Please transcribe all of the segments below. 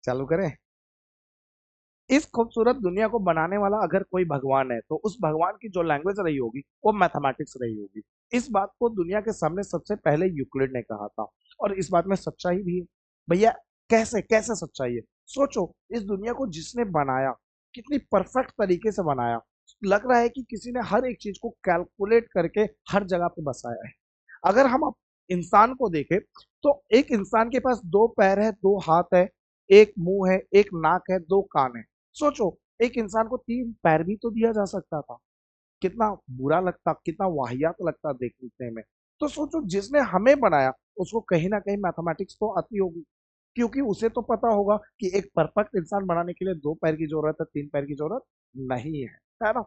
चालू करें। इस खूबसूरत दुनिया को बनाने वाला अगर कोई भगवान है तो उस भगवान की जो लैंग्वेज रही होगी वो मैथमेटिक्स रही होगी। इस बात को दुनिया के सामने सबसे पहले यूक्लिड ने कहा था। और इस बात में सच्चाई भी है भैया। कैसे कैसे सच्चाई है? सोचो, इस दुनिया को जिसने बनाया, कितनी परफेक्ट तरीके से बनाया। लग रहा है कि किसी ने हर एक चीज को कैलकुलेट करके हर जगह पे बसाया है। अगर हम इंसान को देखें तो एक इंसान के पास दो पैर है, दो हाथ है, एक मुंह है, एक नाक है, दो कान है। सोचो, एक इंसान को तीन पैर भी तो दिया जा सकता था। कितना बुरा लगता, कितना वाहियात लगता देखने में। तो सोचो, जिसने हमें बनाया उसको कहीं ना कहीं मैथमेटिक्स तो आती होगी, क्योंकि उसे तो पता होगा कि एक परफेक्ट इंसान बनाने के लिए दो पैर की जरूरत है, तीन पैर की जरूरत नहीं है ना?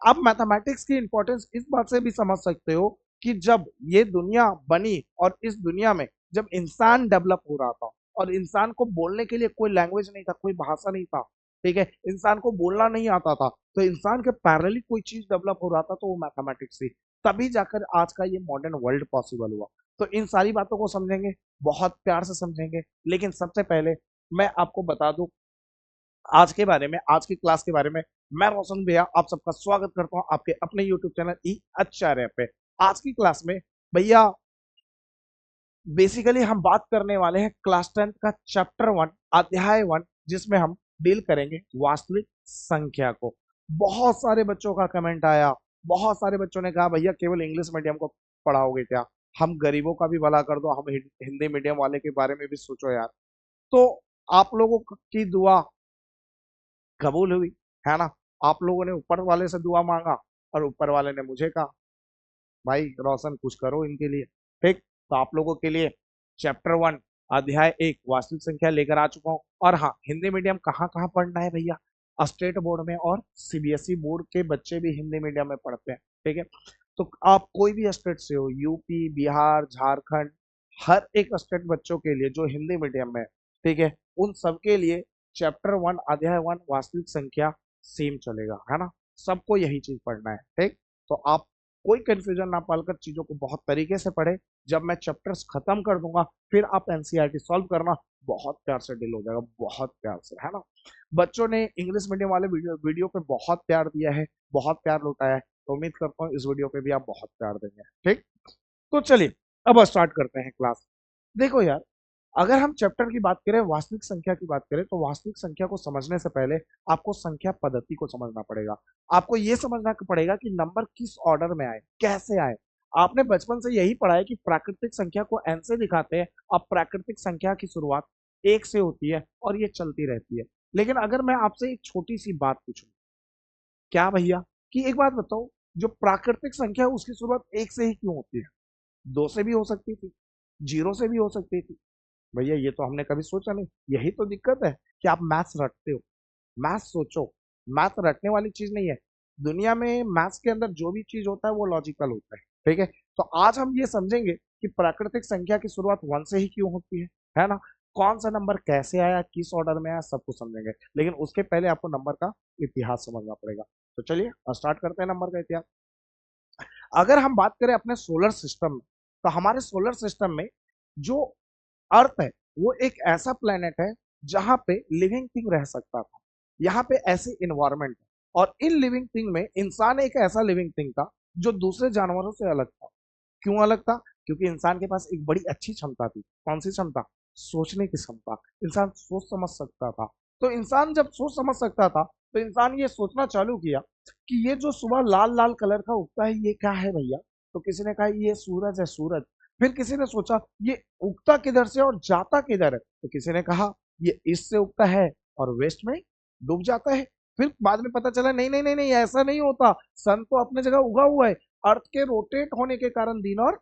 आप मैथमेटिक्स की इंपॉर्टेंस इस बात से भी समझ सकते हो कि जब ये दुनिया बनी और इस दुनिया में जब इंसान डेवलप हो रहा था और इंसान को बोलने के लिए कोई लैंग्वेज नहीं था, कोई भाषा नहीं था, ठीक है, इंसान को बोलना नहीं आता था, तो इंसान के पैरेलली कोई चीज डेवलप हो रहा था तो वो मैथमेटिक्स थी। तभी जाकर आज का ये मॉडर्न वर्ल्ड पॉसिबल हुआ। तो इन सारी बातों को समझेंगे, बहुत प्यार से समझेंगे। लेकिन सबसे पहले मैं आपको बता दूं आज के बारे में, आज की क्लास के बारे में। मैं रोशन भैया आप सबका स्वागत करता हूं आपके अपने यूट्यूब चैनल ई आचार्य पे। आज की क्लास में भैया बेसिकली हम बात करने वाले हैं क्लास 10 का चैप्टर 1 अध्याय 1, जिसमें हम डील करेंगे वास्तविक संख्या को। बहुत सारे बच्चों का कमेंट आया, बहुत सारे बच्चों ने कहा भैया केवल इंग्लिश मीडियम को पढ़ाओगे क्या? हम गरीबों का भी भला कर दो, हम हिंदी मीडियम वाले के बारे में भी सोचो यार। तो आप लोगों की दुआ कबूल हुई, है ना? आप लोगों ने ऊपर वाले से दुआ मांगा और ऊपर वाले ने मुझे कहा भाई रोशन कुछ करो इनके लिए। ठीक, तो आप लोगों के लिए चैप्टर 1 अध्याय 1 वास्तविक संख्या लेकर आ चुका हूँ। और हाँ, हिंदी मीडियम कहाँ कहाँ पढ़ना है भैया? स्टेट बोर्ड में और सीबीएसई बोर्ड के बच्चे भी हिंदी मीडियम में पढ़ते हैं, ठीक है। तो आप कोई भी स्टेट से हो, यूपी, बिहार, झारखंड, हर एक स्टेट बच्चों के लिए जो हिंदी मीडियम में है, ठीक है, उन सबके लिए चैप्टर 1 अध्याय 1 वास्तविक संख्या सेम चलेगा, है ना? सबको यही चीज पढ़ना है, ठीक। तो आप कोई कंफ्यूजन ना पालकर चीजों को बहुत तरीके से पढ़े। जब मैं चैप्टर्स खत्म कर दूंगा फिर आप एनसीईआरटी सॉल्व करना, बहुत प्यार से डील हो जाएगा, बहुत प्यार से, है ना? बच्चों ने इंग्लिश मीडियम वाले वीडियो पे बहुत प्यार दिया है, बहुत प्यार लौटाया है, तो उम्मीद करता हूँ इस वीडियो पे भी आप बहुत प्यार देंगे, ठीक। तो चलिए अब स्टार्ट करते हैं क्लास। देखो यार, अगर हम चैप्टर की बात करें, वास्तविक संख्या की बात करें, तो वास्तविक संख्या को समझने से पहले आपको संख्या पद्धति को समझना पड़ेगा। आपको यह समझना पड़ेगा कि नंबर किस ऑर्डर में आए, कैसे आए। आपने बचपन से यही पढ़ा है कि प्राकृतिक संख्या को एन से दिखाते हैं। अब प्राकृतिक संख्या की शुरुआत एक से होती है और ये चलती रहती है। लेकिन अगर मैं आपसे एक छोटी सी बात पूछूं, क्या भैया, कि एक बात बताओ, जो प्राकृतिक संख्या है उसकी शुरुआत एक से ही क्यों होती है? दो से भी हो सकती थी, जीरो से भी हो सकती थी। भैया ये तो हमने कभी सोचा नहीं। यही तो दिक्कत है कि आप मैथ्स रटते हो। मैथ्स सोचो, मैथ रटने वाली चीज नहीं है। दुनिया में मैथ्स के अंदर जो भी चीज होता है वो लॉजिकल होता है, ठीक है। तो आज हम ये समझेंगे कि प्राकृतिक संख्या की शुरुआत वन से ही क्यों होती है ना? कौन सा नंबर कैसे आया, किस ऑर्डर में आया, सब कुछ समझेंगे। लेकिन उसके पहले आपको नंबर का इतिहास समझना पड़ेगा। तो चलिए स्टार्ट करते हैं नंबर का इतिहास। अगर हम बात करें अपने सोलर सिस्टम में, तो हमारे सोलर सिस्टम में जो अर्थ है वो एक ऐसा प्लेनेट है जहां पे लिविंग थिंग रह सकता था। यहाँ पे ऐसे इन्वायरमेंट है और इन लिविंग थिंग में इंसान एक ऐसा लिविंग थिंग था जो दूसरे जानवरों से अलग था। क्यों अलग था? क्योंकि इंसान के पास एक बड़ी अच्छी क्षमता थी। कौन सी क्षमता? सोचने की क्षमता। इंसान सोच समझ सकता था। तो इंसान जब सोच समझ सकता था तो इंसान ये सोचना चालू किया कि ये जो सुबह लाल लाल कलर का उगता है ये क्या है भैया? तो किसी ने कहा ये सूरज है, सूरज। फिर किसी ने सोचा ये उगता किधर से और जाता किधर है? तो किसी ने कहा ये ईस्ट से उगता है और वेस्ट में डूब जाता है। फिर बाद में पता चला नहीं नहीं नहीं नहीं, ऐसा नहीं होता। सन तो अपने जगह उगा हुआ है, अर्थ के रोटेट होने के कारण दिन और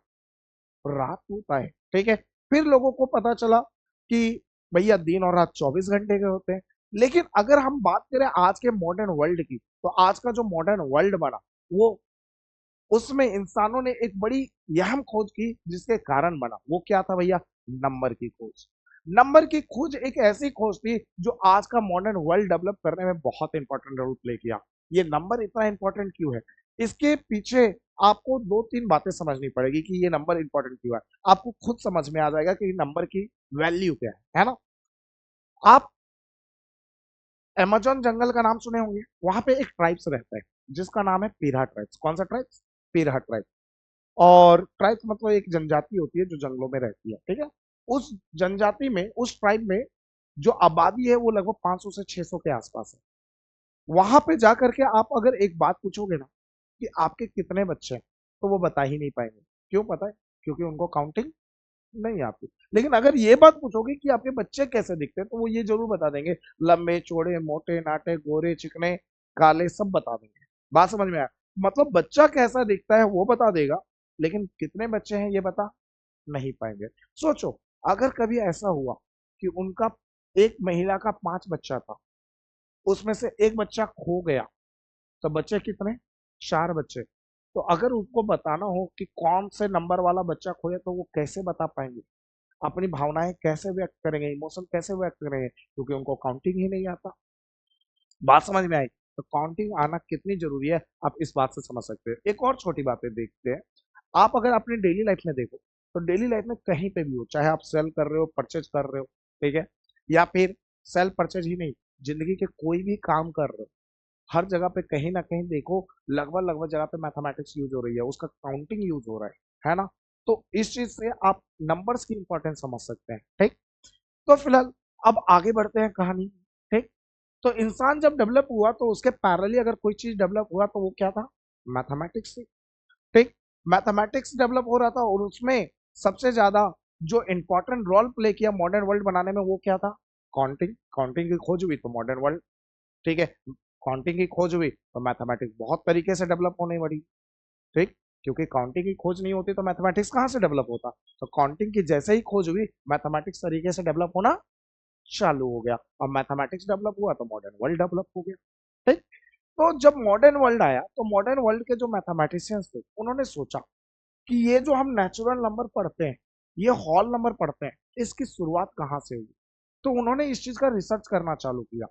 रात होता है, ठीक है। फिर लोगों को पता चला कि भैया दिन और रात 24 घंटे के होते हैं। लेकिन अगर हम बात करें आज के मॉडर्न वर्ल्ड की, तो आज का जो मॉडर्न वर्ल्ड बना वो, उसमें इंसानों ने एक बड़ी अहम खोज की जिसके कारण बना। वो क्या था भैया? नंबर की खोज। नंबर की खोज एक ऐसी खोज थी जो आज का मॉडर्न वर्ल्ड डेवलप करने में बहुत इंपॉर्टेंट रोल प्ले किया। ये नंबर इतना इंपॉर्टेंट क्यों है? इसके पीछे आपको दो तीन बातें समझनी पड़ेगी कि ये नंबर इंपॉर्टेंट क्यों है। आपको खुद समझ में आ जाएगा कि नंबर की वैल्यू क्या है ना? आप अमेजोन जंगल का नाम सुने होंगे, वहां पे एक ट्राइब्स रहता है जिसका नाम है पीरा ट्राइब्स। कौन सा ट्राइब्स? पीरा ट्राइब। और ट्राइब्स मतलब एक जनजाति होती है जो जंगलों में रहती है, ठीक है। उस जनजाति में, उस ट्राइब में जो आबादी है वो लगभग 500 से 600 के आसपास है। वहां पे जाकर के आप अगर एक बात पूछोगे ना कि आपके कितने बच्चे हैं, तो वो बता ही नहीं पाएंगे। क्यों पता है? क्योंकि उनको काउंटिंग नहीं आती। लेकिन अगर ये बात पूछोगे कि आपके बच्चे कैसे दिखते हैं, तो वो ये जरूर बता देंगे, लंबे चौड़े मोटे नाटे गोरे चिकने काले सब बता देंगे। बात समझ में आया? मतलब बच्चा कैसा दिखता है वो बता देगा, लेकिन कितने बच्चे हैं ये बता नहीं पाएंगे। सोचो, अगर कभी ऐसा हुआ कि उनका एक महिला का 5 बच्चा था, उसमें से एक बच्चा खो गया, तो बच्चे कितने? 4 बच्चे। तो अगर उसको बताना हो कि कौन से नंबर वाला बच्चा खोया, तो वो कैसे बता पाएंगे? अपनी भावनाएं कैसे व्यक्त करेंगे, इमोशन कैसे व्यक्त करेंगे, क्योंकि उनको काउंटिंग ही नहीं आता। बात समझ में आई? तो काउंटिंग आना कितनी जरूरी है, आप इस बात से समझ सकते हो। एक और छोटी बातें देखते हैं। आप अगर अपनी डेली लाइफ में देखो, तो डेली लाइफ में कहीं पे भी हो, चाहे आप सेल कर रहे हो, परचेज कर रहे हो, ठीक है, या फिर सेल परचेज ही नहीं, जिंदगी के कोई भी काम कर रहे हो, हर जगह पे कहीं ना कहीं देखो, लगभग लगभग जगह पे मैथमेटिक्स यूज हो रही है, उसका काउंटिंग यूज हो रहा है ना। तो इस चीज से आप नंबर्स की इंपॉर्टेंस समझ सकते हैं, ठीक। तो फिलहाल अब आगे बढ़ते हैं कहानी, ठीक। तो इंसान जब डेवलप हुआ तो उसके पैरेलली अगर कोई चीज डेवलप हुआ तो वो क्या था? मैथमेटिक्स थी, ठीक। मैथमेटिक्स डेवलप हो रहा था, और उसमें सबसे ज्यादा जो इंपॉर्टेंट रोल प्ले किया मॉडर्न वर्ल्ड बनाने में वो क्या था? काउंटिंग। काउंटिंग की खोज हुई तो मॉडर्न वर्ल्ड, ठीक है, काउंटिंग की खोज हुई तो मैथमेटिक्स बहुत तरीके से डेवलप होने बढ़ी, ठीक। क्योंकि काउंटिंग की खोज नहीं होती तो मैथमेटिक्स कहाँ से डेवलप होता? तो काउंटिंग की जैसे ही खोज हुई, मैथमेटिक्स तरीके से डेवलप होना चालू हो गया। अब मैथमेटिक्स डेवलप हुआ तो मॉडर्न वर्ल्ड डेवलप हो गया, ठीक। तो जब मॉडर्न वर्ल्ड आया, तो मॉडर्न वर्ल्ड के जो मैथमेटिशियंस थे उन्होंने सोचा कि ये जो हम नेचुरल नंबर पढ़ते हैं, ये होल नंबर पढ़ते हैं, इसकी शुरुआत कहाँ से हुई। तो उन्होंने इस चीज का रिसर्च करना चालू किया।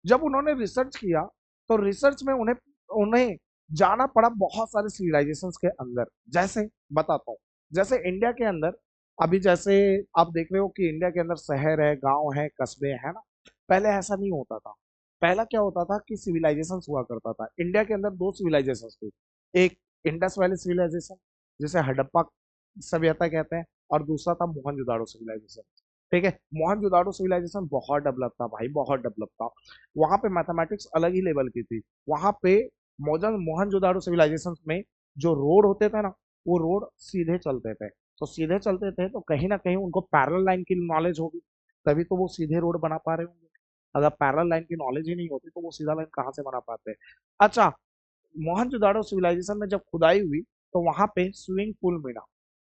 जब उन्होंने रिसर्च किया, तो रिसर्च में उन्हें उन्हें जाना पड़ा बहुत सारे सिविलाइजेशंस के अंदर। जैसे बताता हूँ, जैसे इंडिया के अंदर, अभी जैसे आप देख रहे हो कि इंडिया के अंदर शहर है, गांव है, कस्बे है ना। पहले ऐसा नहीं होता था। पहला क्या होता था कि सिविलाइजेशन हुआ करता था। इंडिया के अंदर दो सिविलाइजेशन थी। एक इंडस वैली सिविलाइजेशन, जिसे हड़प्पा सभ्यता कहते हैं, और दूसरा था मोहनजोदाड़ो सिविलाइजेशन, ठीक है। मोहनजोदाड़ो सिविलाइजेशन बहुत डेवलप था भाई, बहुत डेवलप था। वहां पे मैथमेटिक्स अलग ही लेवल की थी। वहां पे मॉडर्न मोहनजोदाड़ो सिविलाइजेशन में जो रोड होते थे ना, वो रोड सीधे चलते थे। तो सीधे चलते थे तो कहीं ना कहीं उनको पैरेलल लाइन की नॉलेज होगी, तभी तो वो सीधे रोड बना पा रहे होंगे। अगर पैरेलल लाइन की नॉलेज ही नहीं होती तो वो सीधा लाइन कहाँ से बना पाते? अच्छा, मोहनजोदाड़ो सिविलाइजेशन में जब खुदाई हुई, तो वहां पे स्विमिंग पूल मिला,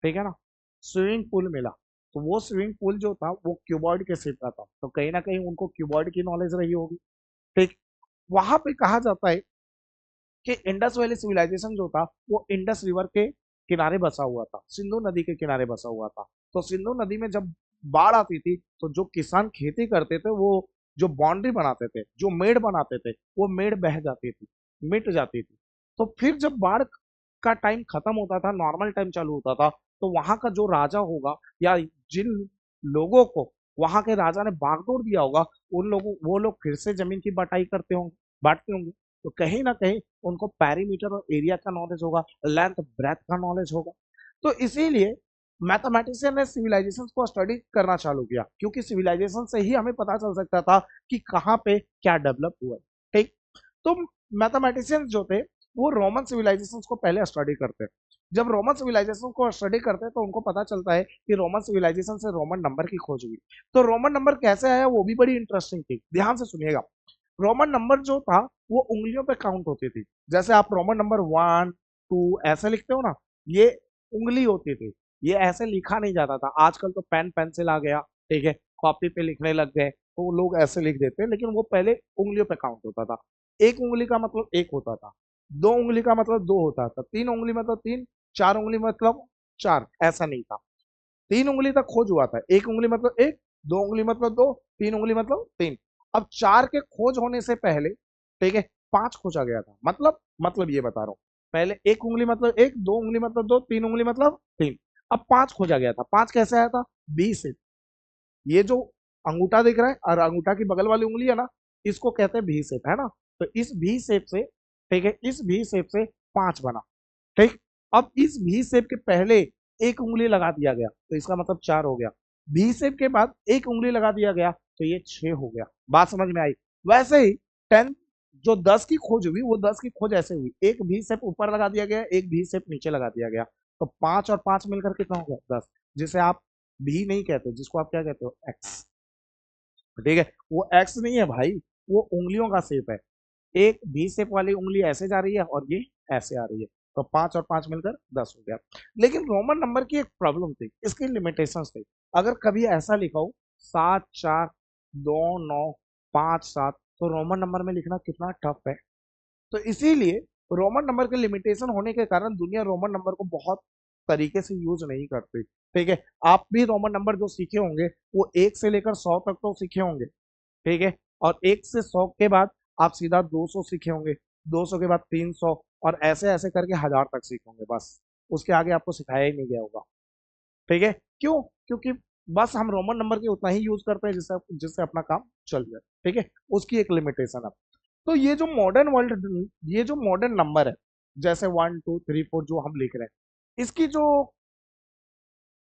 ठीक है ना। स्विमिंग पूल मिला, तो वो स्विमिंग पूल जो था वो क्यूबॉइड के शेप का था, तो कहीं ना कहीं उनको क्यूबॉइड की नॉलेज रही होगी, ठीक। वहां पे कहा जाता है कि इंडस वैली सिविलाइजेशन जो था वो इंडस रिवर के किनारे बसा हुआ था, सिंधु नदी के किनारे बसा हुआ था। तो सिंधु नदी में जब बाढ़ आती थी, तो जो किसान खेती करते थे, वो जो बाउंड्री बनाते थे, जो मेड़ बनाते थे, वो मेड़ बह जाती थी, मिट जाती थी। तो फिर जब बाढ़ का टाइम खत्म होता था, नॉर्मल टाइम चालू होता था, तो वहां का जो राजा होगा, या जिन लोगों को वहां के राजा ने बागडोर दिया होगा, उन लोगों वो लोग फिर से जमीन की बटाई करते होंगे, बांटते होंगे। तो कहीं ना कहीं उनको पैरीमीटर और एरिया का नॉलेज होगा, लेंथ ब्रेथ का नॉलेज होगा। तो इसीलिए मैथमेटिशियन ने सिविलाइजेशन को स्टडी करना चालू किया, क्योंकि सिविलाइजेशन से ही हमें पता चल सकता था कि कहाँ पे क्या डेवलप हुआ है, ठीक। तो मैथमेटिशियंस जो थे वो रोमन सिविलाइजेशन को पहले स्टडी करते। जब रोमन सिविलाइजेशन को स्टडी करते हैं तो उनको पता चलता है कि रोमन सिविलाइजेशन से रोमन नंबर की खोज हुई। तो रोमन नंबर कैसे आया वो भी बड़ी इंटरेस्टिंग थी, ध्यान से सुनिएगा। रोमन नंबर जो था वो उंगलियों पे काउंट होती थी। जैसे आप रोमन नंबर 1 2 ऐसे लिखते हो ना, ये उंगली होती थी, ये ऐसे लिखा नहीं जाता था। आजकल तो पेन पेंसिल आ गया, ठीक है, कॉपी पे लिखने लग गए, तो वो लोग ऐसे लिख देते हैं, लेकिन वो पहले उंगलियों पे काउंट होता था। एक उंगली का मतलब एक होता था, दो उंगली का मतलब दो होता था, तीन उंगली मतलब तीन, चार उंगली मतलब चार, ऐसा नहीं था। तीन उंगली तक खोज हुआ था, एक उंगली मतलब एक, दो उंगली मतलब दो, तीन उंगली मतलब तीन। अब चार के खोज होने से पहले, ठीक है, पांच खोजा गया था। मतलब ये बता रहा हूं, पहले एक उंगली मतलब एक, दो उंगली मतलब दो, तीन उंगली मतलब तीन। अब पांच खोजा गया था। पांच कैसे आया था? बी से। ये जो अंगूठा दिख रहा है और अंगूठा की बगल वाली उंगली है ना, इसको कहते हैं भी शेप, है ना। तो इस भी शेप से, ठीक है, इस भी शेप से 5 बना, ठीक। अब इस भी शेप के पहले एक उंगली लगा दिया गया तो इसका मतलब 4 हो गया। भी शेप के बाद एक उंगली लगा दिया गया तो ये 6 हो गया। बात समझ में आई। वैसे ही 10, जो 10 की खोज हुई वो 10 की खोज ऐसे हुई, एक भी शेप ऊपर लगा दिया गया, एक भी शेप नीचे लगा दिया गया, तो 5 और 5 मिलकर कितना हो गया 10, जिसे आप भी नहीं कहते, जिसको आप क्या कहते हो, एक्स। ठीक है, वो एक्स नहीं है भाई, वो उंगलियों का शेप है। एक भी शेप वाली उंगली ऐसे जा रही है और ये ऐसे आ रही है, तो 5 और 5 मिलकर 10 हो गया। लेकिन रोमन नंबर की एक प्रॉब्लम थी, इसकी लिमिटेशंस थी। अगर कभी ऐसा लिखा हो 7 4 2 9 5 7, तो रोमन नंबर में लिखना कितना टफ है। तो इसीलिए रोमन नंबर के लिमिटेशन होने के कारण दुनिया रोमन नंबर को बहुत तरीके से यूज नहीं करती। ठीक है, आप भी रोमन नंबर जो सीखे होंगे वो 1 से लेकर 100 तक तो सीखे होंगे, ठीक है। और 1 से 100 के बाद आप सीधा 200 सीखे होंगे, 200 के बाद 300, और ऐसे ऐसे करके 1000 तक सीखेंगे, बस उसके आगे आपको सिखाया ही नहीं गया होगा। ठीक है, क्यों? क्योंकि बस हम रोमन नंबर के उतना ही यूज करते हैं जिससे जिससे अपना काम चल जाए। ठीक है, उसकी एक लिमिटेशन है। तो ये जो मॉडर्न नंबर है, जैसे 1 2 3 4 जो हम लिख रहे हैं, इसकी जो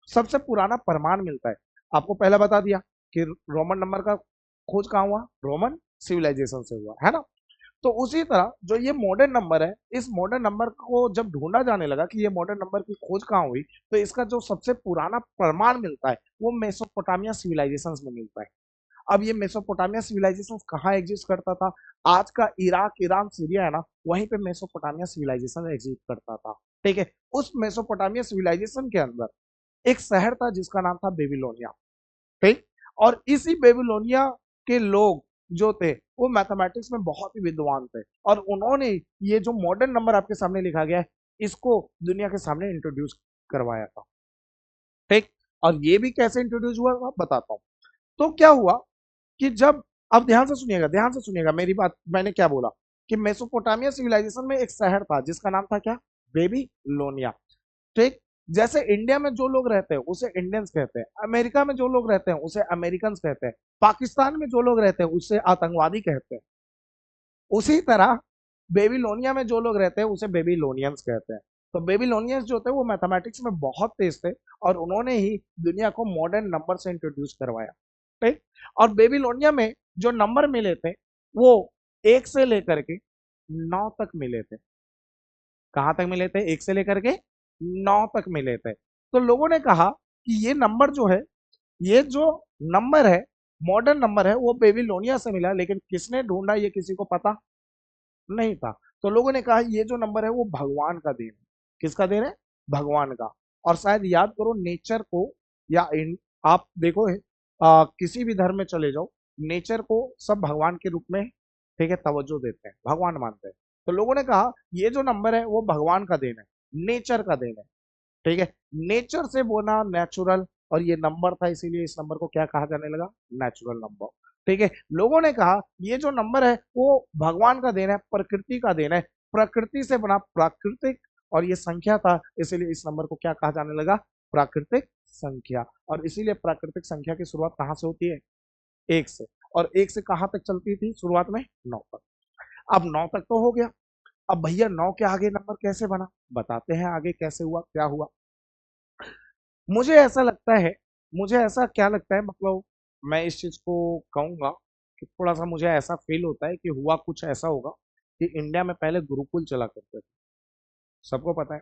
सबसे पुराना प्रमाण मिलता है, आपको पहले बता दिया कि रोमन नंबर का खोज कहाँ हुआ, रोमन सिविलाइजेशन से हुआ, है ना। तो उसी तरह जो ये मॉडर्न नंबर है, इस मॉडर्न नंबर को जब ढूंढा जाने लगा कि ये मॉडर्न नंबर की खोज कहाँ हुई, तो इसका जो सबसे पुराना प्रमाण मिलता है वो मेसोपोटामिया सिविलाइजेशन में मिलता है। अब ये मेसोपोटामिया सिविलाइजेशन कहाँ एग्जिस्ट करता था? आज का इराक, ईरान, सीरिया है ना, वहीं पे मेसोपोटामिया सिविलाइजेशन एग्जिस्ट करता था। ठीक है, उस मेसोपोटामिया सिविलाइजेशन के अंदर एक शहर था जिसका नाम था बेबीलोनिया, ठीक। और इसी बेबीलोनिया के लोग जो थे वो मैथमेटिक्स में बहुत ही विद्वान थे, और उन्होंने ये जो मॉडर्न नंबर आपके सामने लिखा गया है, इसको दुनिया के सामने इंट्रोड्यूस करवाया था, ठीक। और ये भी कैसे इंट्रोड्यूस हुआ मैं बताता हूँ। तो क्या हुआ कि जब, अब ध्यान से सुनिएगा मेरी बात, मैंने क्या बोला कि मेसोपोटामिया सिविलाइजेशन में एक शहर था जिसका नाम था क्या, बेबीलोनिया, ठीक। जैसे इंडिया में जो लोग रहते हैं उसे इंडियंस कहते हैं, अमेरिका में जो लोग रहते हैं उसे अमेरिकन कहते हैं, पाकिस्तान में जो लोग रहते हैं उसे आतंकवादी कहते हैं, उसी तरह बेबीलोनिया में जो लोग रहते हैं उसे बेबीलोनियंस कहते हैं। तो बेबीलोनियंस जो थे वो मैथमेटिक्स में बहुत तेज थे, और उन्होंने ही दुनिया को मॉडर्न नंबर से इंट्रोड्यूस करवाया, ठीक। और बेबीलोनिया में जो नंबर मिले थे वो 1 से लेकर के 9 तक मिले थे। कहाँ तक मिले थे? 1 से लेकर के 9 तक मिले थे। तो लोगों ने कहा कि ये नंबर जो है, ये जो नंबर है, मॉडर्न नंबर है, वो बेबीलोनिया से मिला, लेकिन किसने ढूंढा ये किसी को पता नहीं था। तो लोगों ने कहा ये जो नंबर है वो भगवान का देन है। किसका देन है? भगवान का। और शायद याद करो नेचर को, या आप देखो किसी भी धर्म में चले जाओ, नेचर को सब भगवान के रूप में, ठीक है, तवज्जो देते हैं, भगवान मानते हैं। तो लोगों ने कहा ये जो नंबर है वो भगवान का देन है, नेचर का देन है, ठीक है। नेचर से बोना नेचुरल, और ये नंबर था इसीलिए इस नंबर को क्या कहा जाने लगा, नेचुरल नंबर, ठीक है। लोगों ने कहा ये जो नंबर है वो भगवान का देन है, प्रकृति का देन है, प्रकृति से बना प्राकृतिक, और ये संख्या था, इसीलिए इस नंबर को क्या कहा जाने लगा, प्राकृतिक संख्या। और इसीलिए प्राकृतिक संख्या की शुरुआत कहाँ से होती है? 1 से। और 1 से कहाँ तक चलती थी शुरुआत में? 9 तक। अब 9 तक तो हो गया, अब भैया 9 के आगे नंबर कैसे बना, बताते हैं आगे कैसे हुआ, क्या हुआ। मुझे ऐसा लगता है, मुझे ऐसा क्या लगता है, मतलब मैं इस चीज को कहूंगा कि थोड़ा सा मुझे ऐसा फील होता है कि हुआ कुछ ऐसा होगा कि इंडिया में पहले गुरुकुल चला करते थे, सबको पता है,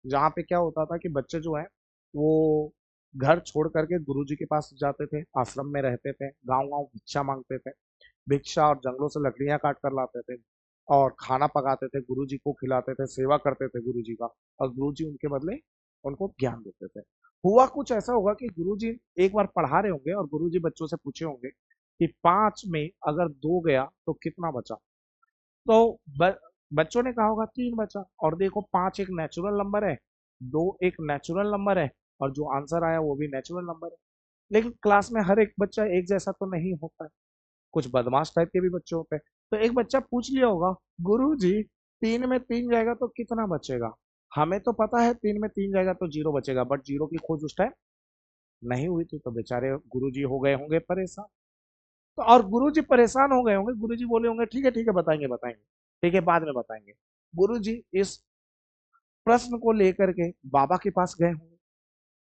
जहाँ पे क्या होता था कि बच्चे जो है वो घर छोड़ करके गुरुजी के पास जाते थे, आश्रम में रहते थे, गांव गांव भिक्षा मांगते थे, भिक्षा और जंगलों से लकड़ियां काट कर लाते थे, और खाना पकाते थे, गुरुजी को खिलाते थे, सेवा करते थे गुरुजी का, और गुरुजी उनके बदले उनको ज्ञान देते थे। हुआ कुछ ऐसा होगा कि गुरुजी एक बार पढ़ा रहे होंगे और गुरुजी बच्चों से पूछे होंगे कि 5 में अगर 2 गया तो कितना बचा। तो बच्चों ने कहा होगा 3 बचा, और देखो 5 एक नेचुरल नंबर है, 2 एक नेचुरल नंबर है, और जो आंसर आया वो भी नेचुरल नंबर है। लेकिन क्लास में हर एक बच्चा एक जैसा तो नहीं होता है, कुछ बदमाश टाइप के भी बच्चे होते हैं। तो एक बच्चा पूछ लिया होगा, गुरु जी 3 में 3 जाएगा तो कितना बचेगा? हमें तो पता है 3 में 3 जाएगा तो 0 बचेगा, बट 0 की खोज उस टाइम नहीं हुई थी, तो बेचारे गुरु जी हो गए होंगे परेशान। तो और गुरुजी परेशान हो गए होंगे, गुरुजी बोले होंगे ठीक है बताएंगे बताएंगे, ठीक है बाद में बताएंगे। गुरुजी इस प्रश्न को लेकर के बाबा के पास गए होंगे,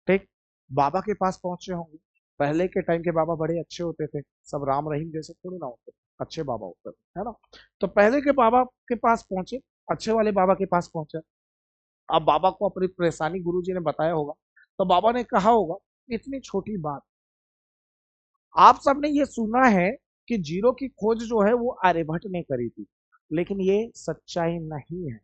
ठीक, बाबा के पास पहुंचे होंगे। पहले के टाइम के बाबा बड़े अच्छे होते थे, सब राम रहीम जैसे थोड़ी ना होते, अच्छे बाबा होते थे, है ना। तो पहले के बाबा के पास पहुंचे, अच्छे वाले बाबा के पास पहुंचे। अब बाबा को अपनी परेशानी गुरुजी ने बताया होगा, तो बाबा ने कहा होगा इतनी छोटी बात, आप सबने ये सुना है कि जीरो की खोज जो है वो आर्यभट्ट ने करी थी, लेकिन ये सच्चाई नहीं है।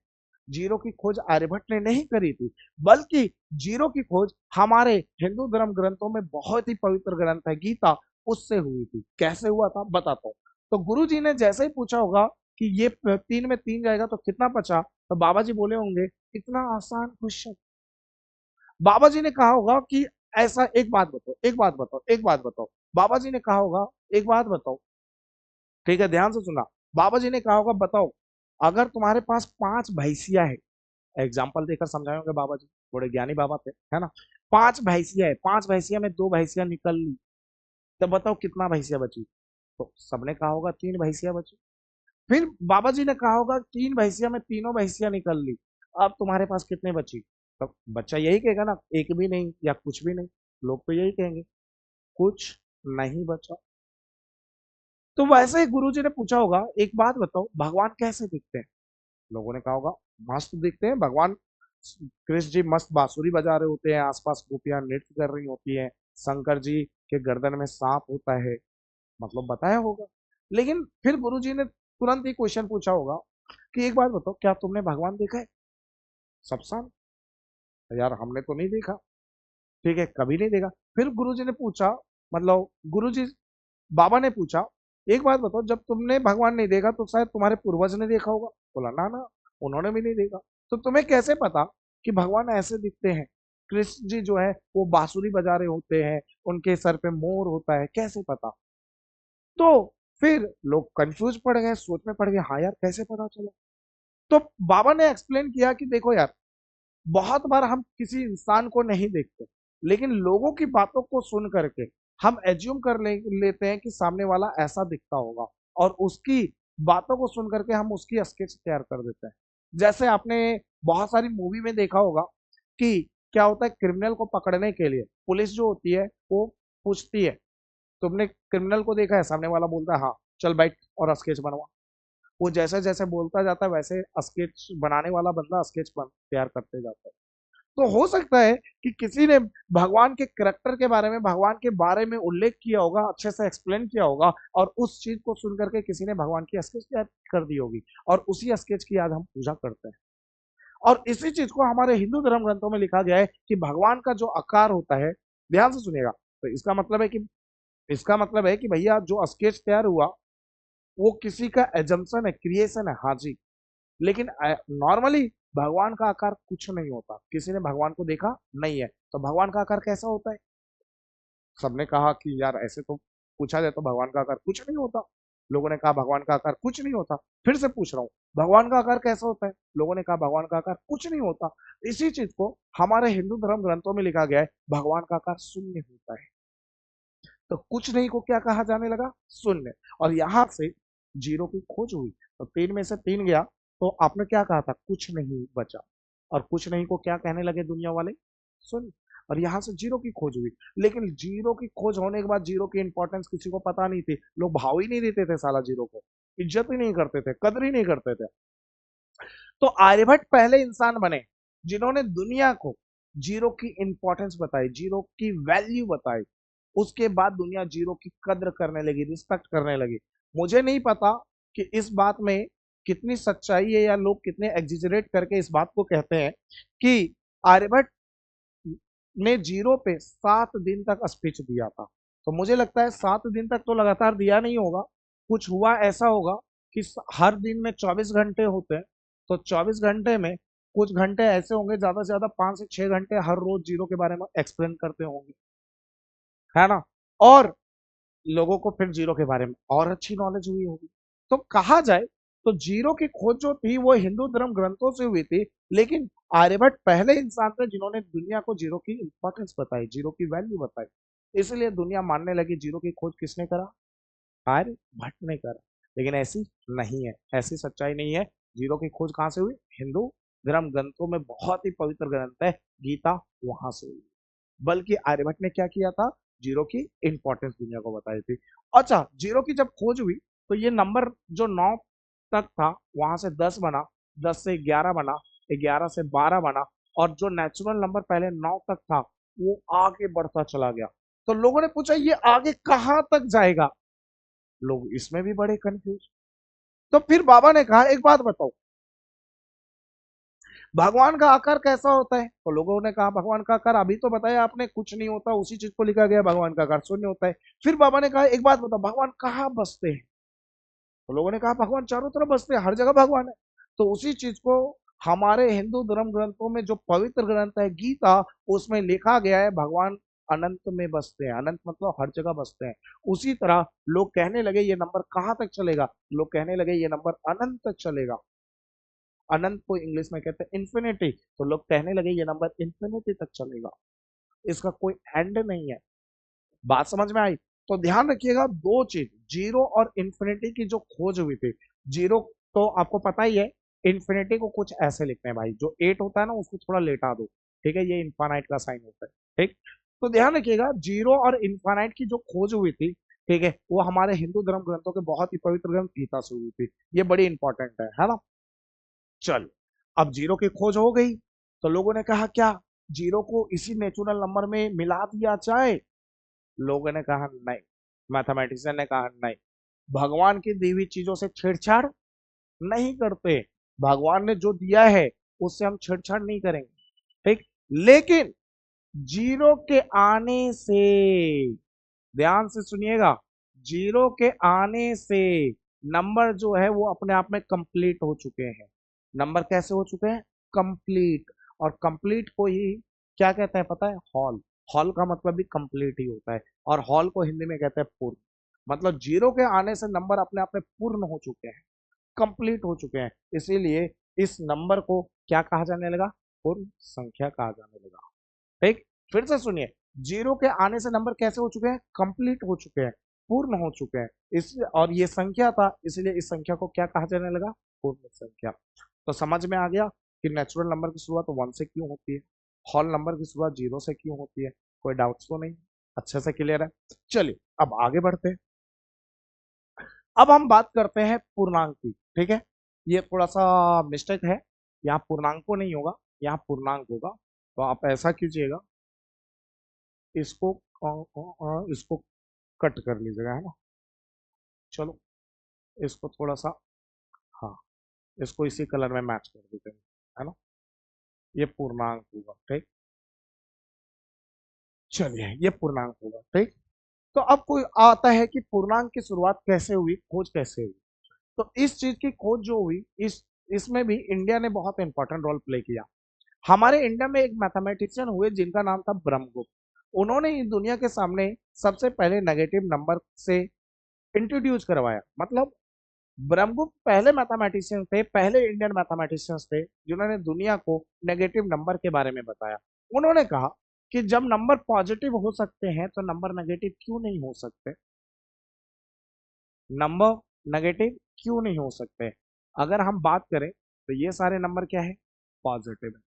जीरो की खोज आर्यभट्ट ने नहीं करी थी, बल्कि जीरो की खोज हमारे हिंदू धर्म ग्रंथों में बहुत ही पवित्र ग्रंथ है गीता, उससे हुई थी। कैसे हुआ था बताता हूँ। तो गुरु जी ने जैसे ही पूछा होगा कि ये 3 में 3 जाएगा तो कितना बचा, तो बाबा जी बोले होंगे इतना आसान क्वेश्चन। बाबा जी ने कहा होगा कि ऐसा, एक बात बताओ एक बात बताओ एक बात बताओ, बाबा जी ने कहा होगा एक बात बताओ, ठीक है ध्यान से सुना। बाबा जी ने कहा होगा बताओ, अगर तुम्हारे पास 5 भैंसिया है, एग्जाम्पल देकर समझाए होंगे बाबा जी, बड़े ज्ञानी बाबा थे, है ना। 5 भैंसिया है, 5 भैंसिया में 2 भैंसिया निकल ली, तो बताओ कितना भैंसिया बची। तो सबने कहा होगा 3 भैंसिया बची। फिर बाबा जी ने कहा होगा 3 भैंसिया में तीनों भैंसिया निकल ली, अब तुम्हारे पास कितने बची। तो बच्चा यही कहेगा ना, एक भी नहीं या कुछ भी नहीं, लोग तो यही कहेंगे कुछ नहीं बचा। तो वैसे ही गुरु जी ने पूछा होगा एक बात बताओ, भगवान कैसे दिखते हैं। लोगों ने कहा होगा मस्त दिखते हैं भगवान, कृष्ण जी मस्त बांसुरी बजा रहे होते हैं, आसपास गोपियां नृत्य कर रही होती हैं, शंकर जी के गर्दन में सांप होता है, मतलब बताया होगा। लेकिन फिर गुरु जी ने तुरंत ही क्वेश्चन पूछा होगा कि एक बात बताओ, क्या तुमने भगवान देखा है। सब शांत, यार हमने तो नहीं देखा, ठीक है कभी नहीं देखा। फिर गुरु जी ने पूछा, मतलब गुरु जी, बाबा ने पूछा एक बात बताओ, जब तुमने भगवान नहीं देखा तो शायद तुम्हारे पूर्वज ने देखा होगा। बोला ना ना, उन्होंने भी नहीं देखा। तो तुम्हें कैसे पता कि भगवान ऐसे दिखते हैं। कृष्ण जी जो है वो बांसुरी बजा रहे होते हैं, उनके सर पे मोर होता है, कैसे पता। तो फिर लोग कंफ्यूज पड़ गए, सोच में पड़ गए, हाँ यार कैसे पता चला। तो बाबा ने एक्सप्लेन किया कि देखो यार, बहुत बार हम किसी इंसान को नहीं देखते, लेकिन लोगों की बातों को सुन करके हम एज्यूम लेते हैं कि सामने वाला ऐसा दिखता होगा, और उसकी बातों को सुन करके हम उसकी स्केच तैयार कर देते हैं। जैसे आपने बहुत सारी मूवी में देखा होगा कि क्या होता है, क्रिमिनल को पकड़ने के लिए पुलिस जो होती है वो पूछती है, तुमने क्रिमिनल को देखा है, सामने वाला बोलता है हाँ, चल बैठ और स्केच बनवा। वो जैसे जैसे बोलता जाता है वैसे स्केच बनाने वाला बंदा स्केच तैयार करते जाता है। तो हो सकता है कि किसी ने भगवान के करैक्टर के बारे में, भगवान के बारे में उल्लेख किया होगा, अच्छे से एक्सप्लेन किया होगा, और उस चीज को सुन करके किसी ने भगवान की स्केच तैयार कर दी होगी, और उसी स्केच की आज हम पूजा करते हैं। और इसी चीज को हमारे हिंदू धर्म ग्रंथों में लिखा गया है कि भगवान का जो आकार होता है, ध्यान से सुनिएगा, तो इसका मतलब है कि भैया जो स्केच तैयार हुआ वो किसी का एजम्पशन है, क्रिएशन है, हाँ जी। लेकिन नॉर्मली भगवान का आकार कुछ नहीं होता, किसी ने भगवान को देखा नहीं है, तो भगवान का आकार कैसा होता है। सबने कहा कि यार ऐसे तो पूछा जाए तो भगवान का आकार कुछ नहीं होता। लोगों ने कहा भगवान का आकार कुछ नहीं होता। फिर से पूछ रहा हूँ, भगवान का आकार कैसा होता है। लोगों ने कहा भगवान का आकार कुछ नहीं होता। इसी चीज को हमारे हिंदू धर्म ग्रंथों में लिखा गया है, भगवान का आकार शून्य होता है। तो कुछ नहीं को क्या कहा जाने लगा, शून्य। और यहां से जीरो की खोज हुई, तो 3 में से 3 गया, तो आपने क्या कहा था, कुछ नहीं बचा। और कुछ नहीं को क्या कहने लगे दुनिया वाले, शून्य। और यहां से जीरो की खोज हुई। लेकिन जीरो की खोज होने के बाद जीरो की इंपॉर्टेंस किसी को पता नहीं थी, लोग भाव ही नहीं देते थे साला जीरो को, इज्जत ही नहीं करते थे, कदर ही नहीं करते थे। तो आर्यभट्ट पहले इंसान बने जिन्होंने दुनिया को जीरो की इंपॉर्टेंस बताई, जीरो की वैल्यू बताई। उसके बाद दुनिया जीरो की कद्र करने लगी, रिस्पेक्ट करने लगी। मुझे नहीं पता कि इस बात में कितनी सच्चाई है, या लोग कितने एग्जिजरेट करके इस बात को कहते हैं कि आर्यभट्ट ने जीरो पे 7 दिन तक स्पीच दिया था। तो मुझे लगता है 7 दिन तक तो लगातार दिया नहीं होगा, कुछ हुआ ऐसा होगा कि हर दिन में 24 घंटे होते हैं, तो 24 घंटे में कुछ घंटे ऐसे होंगे, ज्यादा से ज्यादा 5 से 6 घंटे हर रोज जीरो के बारे में एक्सप्लेन करते होंगे, है ना। और लोगों को फिर जीरो के बारे में और अच्छी नॉलेज हुई होगी। तो कहा जाए तो जीरो की खोज जो थी वो हिंदू धर्म ग्रंथों से हुई थी, लेकिन आर्यभट्ट पहले इंसान थे जिन्होंने दुनिया को जीरो की इंपॉर्टेंस बताई, जीरो की वैल्यू बताई। इसलिए दुनिया मानने लगी जीरो की खोज किसने करा, आर्यभट्ट ने करा। लेकिन ऐसी नहीं है, ऐसी सच्चाई नहीं है। जीरो की खोज कहाँ से हुई? हिंदू धर्म ग्रंथों में बहुत ही पवित्र ग्रंथ है गीता, वहां से हुई। बल्कि आर्यभट्ट ने क्या किया था? जीरो की इंपॉर्टेंस दुनिया को बताई थी। अच्छा, जीरो की जब खोज हुई तो ये नंबर जो 9 तक था वहां से 10 बना, 10 से 11 बना, 11 से 12 बना, और जो नेचुरल नंबर पहले 9 तक था वो आगे बढ़ता चला गया। तो लोगों ने पूछा ये आगे कहां तक जाएगा? लोग इसमें भी बड़े कंफ्यूज। तो फिर बाबा ने कहा एक बात बताओ, भगवान का आकार कैसा होता है? तो लोगों ने कहा भगवान का आकार अभी तो बताया आपने, कुछ नहीं होता, उसी चीज को लिखा गया भगवान का आकार शून्य होता है। फिर बाबा ने कहा एक बात बताओ, भगवान कहाँ बसते हैं? तो लोगों ने कहा भगवान चारों तरफ बसते हैं, हर जगह भगवान है। तो उसी चीज को हमारे हिंदू धर्म ग्रंथों में जो पवित्र ग्रंथ है गीता, उसमें लिखा गया है भगवान अनंत में बसते हैं। अनंत मतलब हर जगह बसते हैं। उसी तरह लोग कहने लगे ये नंबर कहाँ तक चलेगा? लोग कहने लगे ये नंबर अनंत तक चलेगा। अनंत को इंग्लिश में कहते हैं इन्फिनिटी। तो लोग कहने लगे ये नंबर इन्फिनिटी तक चलेगा, इसका कोई एंड नहीं है। बात समझ में आई? तो ध्यान रखिएगा दो चीज, जीरो और इन्फिनिटी की जो खोज हुई थी। जीरो तो आपको पता ही है, इन्फिनिटी को कुछ ऐसे लिखते हैं भाई, जो 8 होता है ना उसको थोड़ा लेटा दो, ठीक है, ये इन्फानाइट का साइन होता है, ठीक। तो ध्यान रखिएगा जीरो और इन्फानाइट की जो खोज हुई थी, ठीक है, वो हमारे हिंदू धर्म ग्रंथों के बहुत ही पवित्र ग्रंथ गीता से हुई थी। ये बड़ी इंपॉर्टेंट है ना। चल, अब जीरो की खोज हो गई तो लोगों ने कहा क्या जीरो को इसी नेचुरल नंबर में मिला दिया जाए? लोगों ने कहा नहीं, मैथमेटिशियन ने कहा नहीं, भगवान की दी हुई चीजों से छेड़छाड़ नहीं करते। भगवान ने जो दिया है उससे हम छेड़छाड़ नहीं करेंगे, ठीक। लेकिन जीरो के आने से, ध्यान से सुनिएगा, जीरो के आने से नंबर जो है वो अपने आप में कंप्लीट हो चुके हैं। नंबर कैसे हो चुके हैं? कंप्लीट। और कंप्लीट को ही क्या कहते हैं पता है? हॉल। हॉल का मतलब भी कंप्लीट ही होता है, और हॉल को हिंदी में कहते हैं पूर्ण। मतलब जीरो के आने से नंबर अपने आप में पूर्ण हो चुके हैं, कंप्लीट हो चुके हैं। इसीलिए इस नंबर को क्या कहा जाने लगा? पूर्ण संख्या कहा जाने लगा, ठीक। फिर से सुनिए, जीरो के आने से नंबर कैसे हो चुके हैं? कंप्लीट हो चुके हैं, पूर्ण हो चुके हैं। इस और ये संख्या था, इसलिए इस संख्या को क्या कहा जाने लगा? पूर्ण संख्या। तो समझ में आ गया कि नेचुरल नंबर की शुरुआत 1 से क्यों होती है, होल नंबर की शुरुआत 0 से क्यों होती है। कोई डाउट्स तो नहीं? अच्छे से क्लियर है। चलिए अब आगे बढ़ते हैं। अब हम बात करते हैं पूर्णांक की, ठीक है। ये थोड़ा सा मिस्टेक है, यहाँ पूर्णांकों नहीं होगा, यहाँ पूर्णांक होगा। तो आप ऐसा कीजिएगा, इसको इसको कट कर लीजिएगा, है ना। चलो इसको थोड़ा सा, हाँ, इसको इसी कलर में मैच कर देते हैं, है ना। ये पूर्णांक होगा, ठीक। चलिए ये पूर्णांक होगा, ठीक। तो अब कोई आता है कि पूर्णांक की शुरुआत कैसे हुई, खोज कैसे हुई? तो इस चीज की खोज जो हुई, इस इसमें भी इंडिया ने बहुत इंपॉर्टेंट रोल प्ले किया। हमारे इंडिया में एक मैथमेटिशियन हुए जिनका नाम था ब्रह्मगुप्त। उन्होंने इस दुनिया के सामने सबसे पहले नेगेटिव नंबर से इंट्रोड्यूस करवाया। मतलब ब्रह्मगुप्त पहले मैथमेटिशियन थे, पहले इंडियन मैथमेटिशियंस थे जिन्होंने दुनिया को नेगेटिव नंबर के बारे में बताया। उन्होंने कहा कि जब नंबर पॉजिटिव हो सकते हैं तो नंबर नेगेटिव क्यों नहीं हो सकते? नंबर नेगेटिव क्यों नहीं हो सकते? अगर हम बात करें तो ये सारे नंबर क्या है? पॉजिटिव है।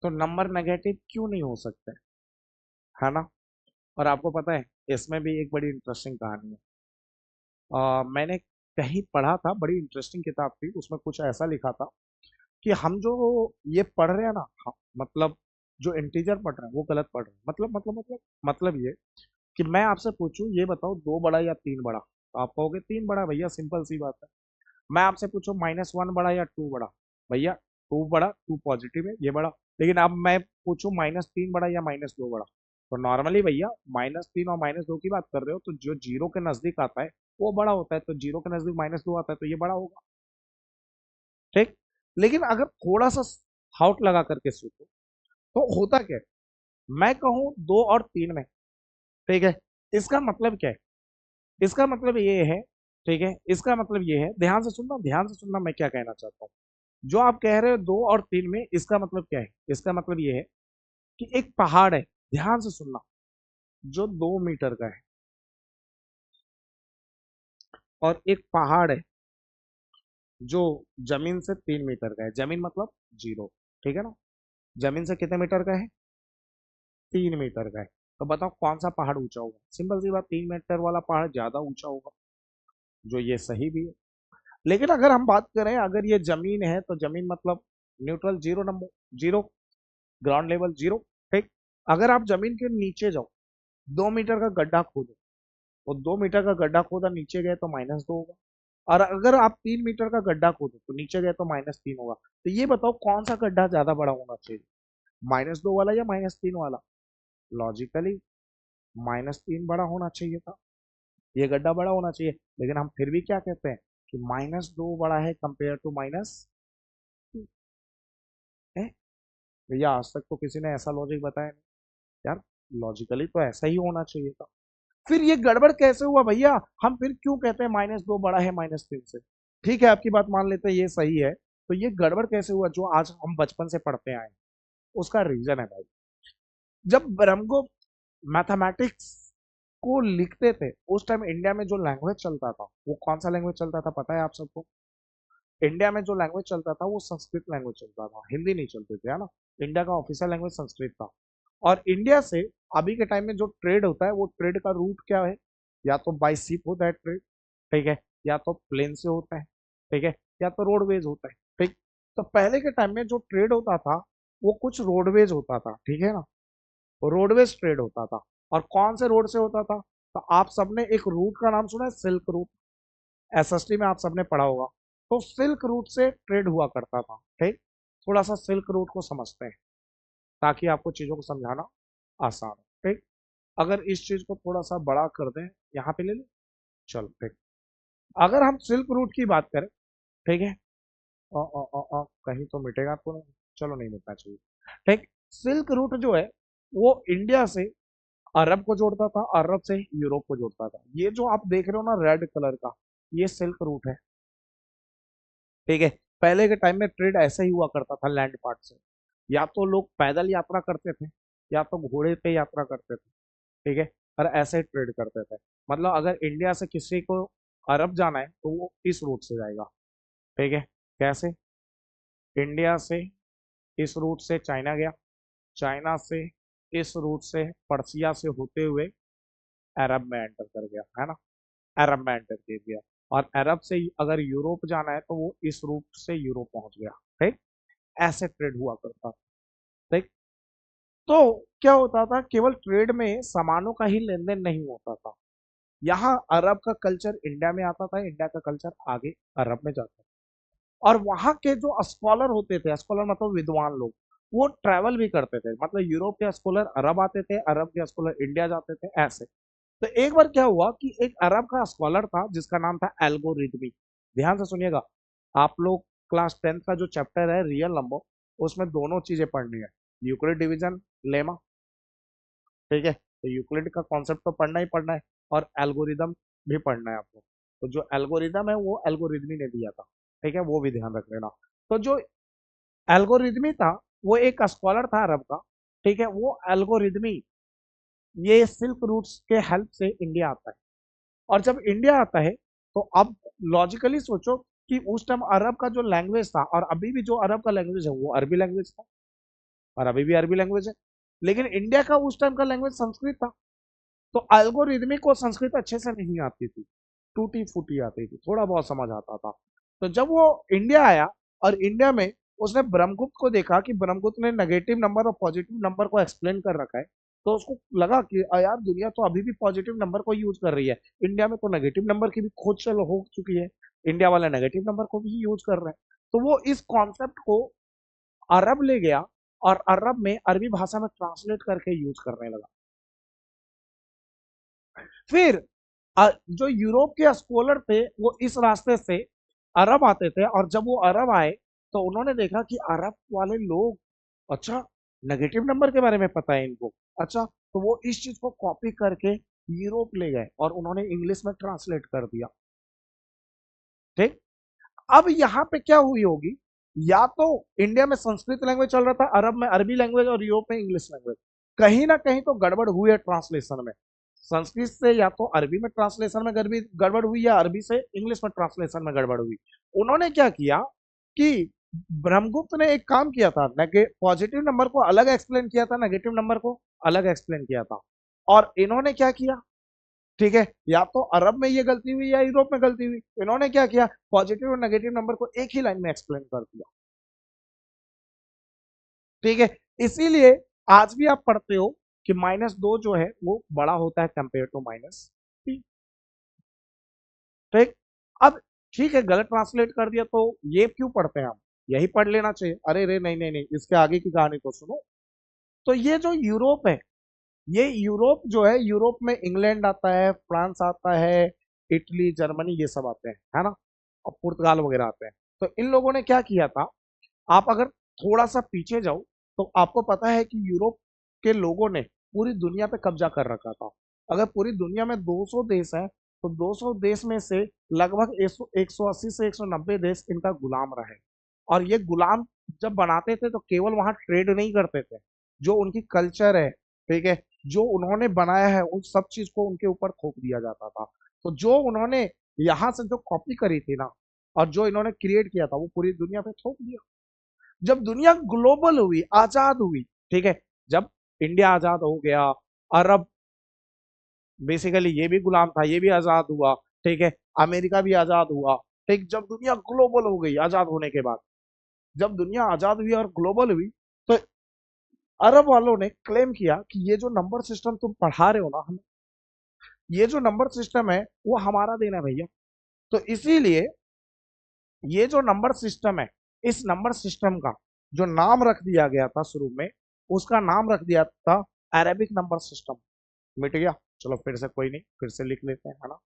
तो नंबर नेगेटिव क्यों नहीं हो सकते, है ना। और आपको पता है इसमें भी एक बड़ी इंटरेस्टिंग कहानी है। मैंने कहीं पढ़ा था, बड़ी इंटरेस्टिंग किताब थी, उसमें कुछ ऐसा लिखा था कि हम जो ये पढ़ रहे हैं ना, मतलब जो इंटीजर पढ़ रहे हैं वो गलत पढ़ रहे हैं। मतलब ये कि मैं आपसे पूछूं ये बताओ 2 बड़ा या 3 बड़ा, तो आप कहोगे 3 बड़ा भैया, सिंपल सी बात है। मैं आपसे पूछूं -1 बड़ा या 2 बड़ा, भैया 2 बड़ा, 2 पॉजिटिव है ये बड़ा। लेकिन अब मैं पूछूं -3 बड़ा या -2 बड़ा, तो नॉर्मली भैया -3 और -2 की बात कर रहे हो, तो जो जीरो के नजदीक आता है वो बड़ा होता है, तो जीरो के नजदीक -2 आता है तो ये बड़ा होगा, ठीक। लेकिन अगर थोड़ा सा हाउट लगा करके सोचो तो होता क्या है, मैं कहूं 2 और 3 में, ठीक है, इसका मतलब क्या है? इसका मतलब ये है, ठीक है, इसका मतलब ये है, ध्यान से सुनना, ध्यान से सुनना, मैं क्या कहना चाहता हूँ। जो आप कह रहे हो 2 और 3 में, इसका मतलब क्या है? इसका मतलब ये है कि एक पहाड़ है, ध्यान से सुनना, जो 2 मीटर का है और एक पहाड़ है जो जमीन से 3 मीटर का है। जमीन मतलब जीरो, ठीक है ना। जमीन से कितने मीटर का है? 3 मीटर का है। तो बताओ कौन सा पहाड़ ऊंचा होगा? सिंपल सी बात, 3 मीटर वाला पहाड़ ज्यादा ऊंचा होगा, जो ये सही भी है। लेकिन अगर हम बात करें, अगर ये जमीन है तो जमीन मतलब neutral, zero number, zero, ground level zero, ठीक। अगर आप जमीन के नीचे जाओ, 2 मीटर का गड्ढा खोदो, और 2 मीटर का गड्ढा खोदा, नीचे गए तो -2 होगा। और अगर आप 3 मीटर का गड्ढा खोदो तो नीचे गए तो -3 होगा। तो ये बताओ कौन सा गड्ढा ज्यादा बड़ा होना चाहिए, -2 वाला या -3 वाला? लॉजिकली -3 बड़ा होना चाहिए था, ये गड्ढा बड़ा होना चाहिए। लेकिन हम फिर भी क्या कहते हैं कि -2 बड़ा है कंपेयर टू -2 है। भैया आज तक तो किसी ने ऐसा लॉजिक बताया नहीं यार। लॉजिकली तो ऐसा ही होना चाहिए था। फिर ये गड़बड़ कैसे हुआ भैया? हम फिर क्यों कहते हैं -2 बड़ा है -3 से? ठीक है, आपकी बात मान लेते हैं, ये सही है। तो ये गड़बड़ कैसे हुआ जो आज हम बचपन से पढ़ते आए हैं? उसका रीजन है भाई, जब ब्रह्मगुप्त मैथमेटिक्स को लिखते थे उस टाइम इंडिया में जो लैंग्वेज चलता था वो कौन सा लैंग्वेज चलता था पता है आप सबको? इंडिया में जो लैंग्वेज चलता था वो संस्कृत लैंग्वेज चलता था, हिंदी नहीं चलती थी, है ना। इंडिया का ऑफिशियल लैंग्वेज संस्कृत था। और इंडिया से अभी के टाइम में जो ट्रेड होता है वो ट्रेड का रूट क्या है? या तो बाई शिप होता है ट्रेड, ठीक है, या तो प्लेन से होता है, ठीक है, या तो रोडवेज होता है, ठीक। तो पहले के टाइम में जो ट्रेड होता था वो कुछ रोडवेज होता था, ठीक है ना। रोडवेज ट्रेड होता था। और कौन से रोड से होता था? तो आप सबने एक रूट का नाम सुना है, सिल्क रूट। एसएसटी में आप सबने पढ़ा होगा। तो सिल्क रूट से ट्रेड हुआ करता था, ठीक। थोड़ा सा सिल्क रूट को समझते हैं ताकि आपको चीजों को समझाना आसान हो, ठीक। अगर इस चीज को थोड़ा सा बड़ा कर दें, यहाँ पे ले लो, चलो ठीक। अगर हम सिल्क रूट की बात करें, ठीक है, कहीं तो मिटेगा तो नहीं, चलो नहीं मिटना चाहिए, ठीक। सिल्क रूट जो है वो इंडिया से अरब को जोड़ता था, अरब से यूरोप को जोड़ता था। ये जो आप देख रहे हो ना रेड कलर का, ये सिल्क रूट है, ठीक है। पहले के टाइम में ट्रेड ऐसे ही हुआ करता था लैंड पार्ट से। या तो लोग पैदल यात्रा करते थे या तो घोड़े पे यात्रा करते थे, ठीक है। और ऐसे ट्रेड करते थे। मतलब अगर इंडिया से किसी को अरब जाना है तो वो इस रूट से जाएगा, ठीक है। कैसे? इंडिया से इस रूट से चाइना गया, चाइना से इस रूट से पर्सिया से होते हुए अरब में एंटर कर गया, है ना। अरब में एंटर कर गया। और अरब से अगर यूरोप जाना है तो वो इस रूट से यूरोप पहुंच गया, ठीक। ऐसे ट्रेड हुआ करता, ठीक। तो क्या होता था, केवल ट्रेड में सामानों का ही लेन देन नहीं होता था। यहाँ अरब का कल्चर इंडिया में आता था, इंडिया का कल्चर आगे अरब में जाता था। और वहाँ के जो स्कॉलर होते थे, स्कॉलर मतलब विद्वान लोग, वो ट्रैवल भी करते थे। मतलब यूरोप के स्कॉलर अरब आते थे, अरब के स्कॉलर इंडिया जाते थे, ऐसे। तो एक बार क्या हुआ कि एक अरब का स्कॉलर था जिसका नाम था एल्गोरिदमी। ध्यान से सुनिएगा, आप लोग क्लास 10th का जो चैप्टर है रियल नंबर, उसमें दोनों चीजें पढ़नी है, यूक्लिड डिवीजन, लेमा, ठीक है। तो यूक्लिड का कॉन्सेप्ट तो पढ़ना ही पढ़ना है, और एल्गोरिदम भी पढ़ना है आपको। तो जो एल्गोरिदम है वो एल्गोरिदमी ने दिया था, ठीक है, वो भी ध्यान रख लेना। तो जो एल्गोरिदमी था वो एक स्कॉलर था अरब का, ठीक है। वो एल्गोरिदमी ये सिल्क रूट्स के हेल्प से इंडिया आता है। और जब इंडिया आता है तो अब लॉजिकली सोचो कि उस टाइम अरब का जो लैंग्वेज था, और अभी भी जो अरब का लैंग्वेज है वो अरबी लैंग्वेज था, और अभी भी अरबी लैंग्वेज है। लेकिन इंडिया का उस टाइम का लैंग्वेज संस्कृत था। तो एल्गोरिदमी को संस्कृत अच्छे से नहीं आती थी, टूटी फूटी आती थी, थोड़ा बहुत समझ आता था। तो जब वो इंडिया आया और इंडिया में उसने ब्रह्मगुप्त को देखा कि ब्रह्मगुप्त ने नेगेटिव नंबर और पॉजिटिव नंबर को एक्सप्लेन कर रखा है, तो उसको लगा कि यार दुनिया तो अभी भी पॉजिटिव नंबर को यूज कर रही है, इंडिया में तो नेगेटिव नंबर की भी खोज चलो हो चुकी है, इंडिया वाले नेगेटिव नंबर को भी यूज कर रहे हैं। तो वो इस कॉन्सेप्ट को अरब ले गया और अरब में अरबी भाषा में ट्रांसलेट करके यूज करने लगा। फिर जो यूरोप के स्कॉलर थे वो इस रास्ते से अरब आते थे, और जब वो अरब आए तो उन्होंने देखा कि अरब वाले लोग, अच्छा, नेगेटिव नंबर के बारे में पता है इनको, अच्छा, तो वो इस चीज को कॉपी करके यूरोप ले गए और उन्होंने इंग्लिश में ट्रांसलेट कर दिया, ठीक। अब यहाँ पे क्या हुई होगी, या तो इंडिया में संस्कृत लैंग्वेज चल रहा था, अरब में अरबी लैंग्वेज, और यूरोप में इंग्लिश लैंग्वेज। कहीं ना कहीं तो गड़बड़ हुई है ट्रांसलेशन में। संस्कृत से या तो अरबी में ट्रांसलेशन में गड़बड़ी गड़बड़ हुई या अरबी से इंग्लिश में ट्रांसलेशन में गड़बड़ हुई। उन्होंने क्या किया कि ब्रह्मगुप्त ने एक काम किया था, पॉजिटिव नंबर को अलग एक्सप्लेन किया था, नेगेटिव नंबर को अलग एक्सप्लेन किया था। और इन्होंने क्या किया, ठीक है, या तो अरब में ये गलती हुई या यूरोप में गलती हुई। इन्होंने क्या किया, पॉजिटिव और नेगेटिव नंबर को एक ही लाइन में एक्सप्लेन कर दिया। ठीक है, इसीलिए आज भी आप पढ़ते हो कि -2 जो है वो बड़ा होता है कंपेयर टू -3। ठीक। अब ठीक है, गलत ट्रांसलेट कर दिया तो ये क्यों पढ़ते हैं हम, यही पढ़ लेना चाहिए। अरे रे नहीं नहीं नहीं, इसके आगे की कहानी तो सुनो। तो ये जो यूरोप है, ये यूरोप जो है, यूरोप में इंग्लैंड आता है, फ्रांस आता है, इटली, जर्मनी, ये सब आते हैं, है ना, और पुर्तगाल वगैरह आते हैं। तो इन लोगों ने क्या किया था, आप अगर थोड़ा सा पीछे जाओ तो आपको पता है कि यूरोप के लोगों ने पूरी दुनिया पे कब्जा कर रखा था। अगर पूरी दुनिया में 200 देश हैं तो 200 देश में से लगभग 180 से 190 देश इनका गुलाम रहे। और ये गुलाम जब बनाते थे तो केवल वहां ट्रेड नहीं करते थे, जो उनकी कल्चर है, ठीक है, जो उन्होंने बनाया है उन सब चीज को उनके ऊपर थोप दिया जाता था। तो जो उन्होंने यहाँ से जो कॉपी करी थी ना, और जो इन्होंने क्रिएट किया था वो पूरी दुनिया पे थोप दिया। जब दुनिया ग्लोबल हुई, आजाद हुई, ठीक है, जब इंडिया आजाद हो गया, अरब, बेसिकली ये भी गुलाम था, ये भी आजाद हुआ, ठीक है, अमेरिका भी आजाद हुआ। ठीक, जब दुनिया ग्लोबल हो गई आजाद होने के बाद, जब दुनिया आजाद हुई और ग्लोबल हुई, तो अरब वालों ने क्लेम किया कि ये जो नंबर सिस्टम तुम पढ़ा रहे हो ना हमें, ये जो नंबर सिस्टम है वो हमारा देना है भैया। तो इसीलिए ये जो नंबर सिस्टम है, इस नंबर सिस्टम का जो नाम रख दिया गया था शुरू में, उसका नाम रख दिया था अरेबिक नंबर सिस्टम। मिट गया, चलो फिर से, कोई नहीं, फिर से लिख लेते हैं, है ना।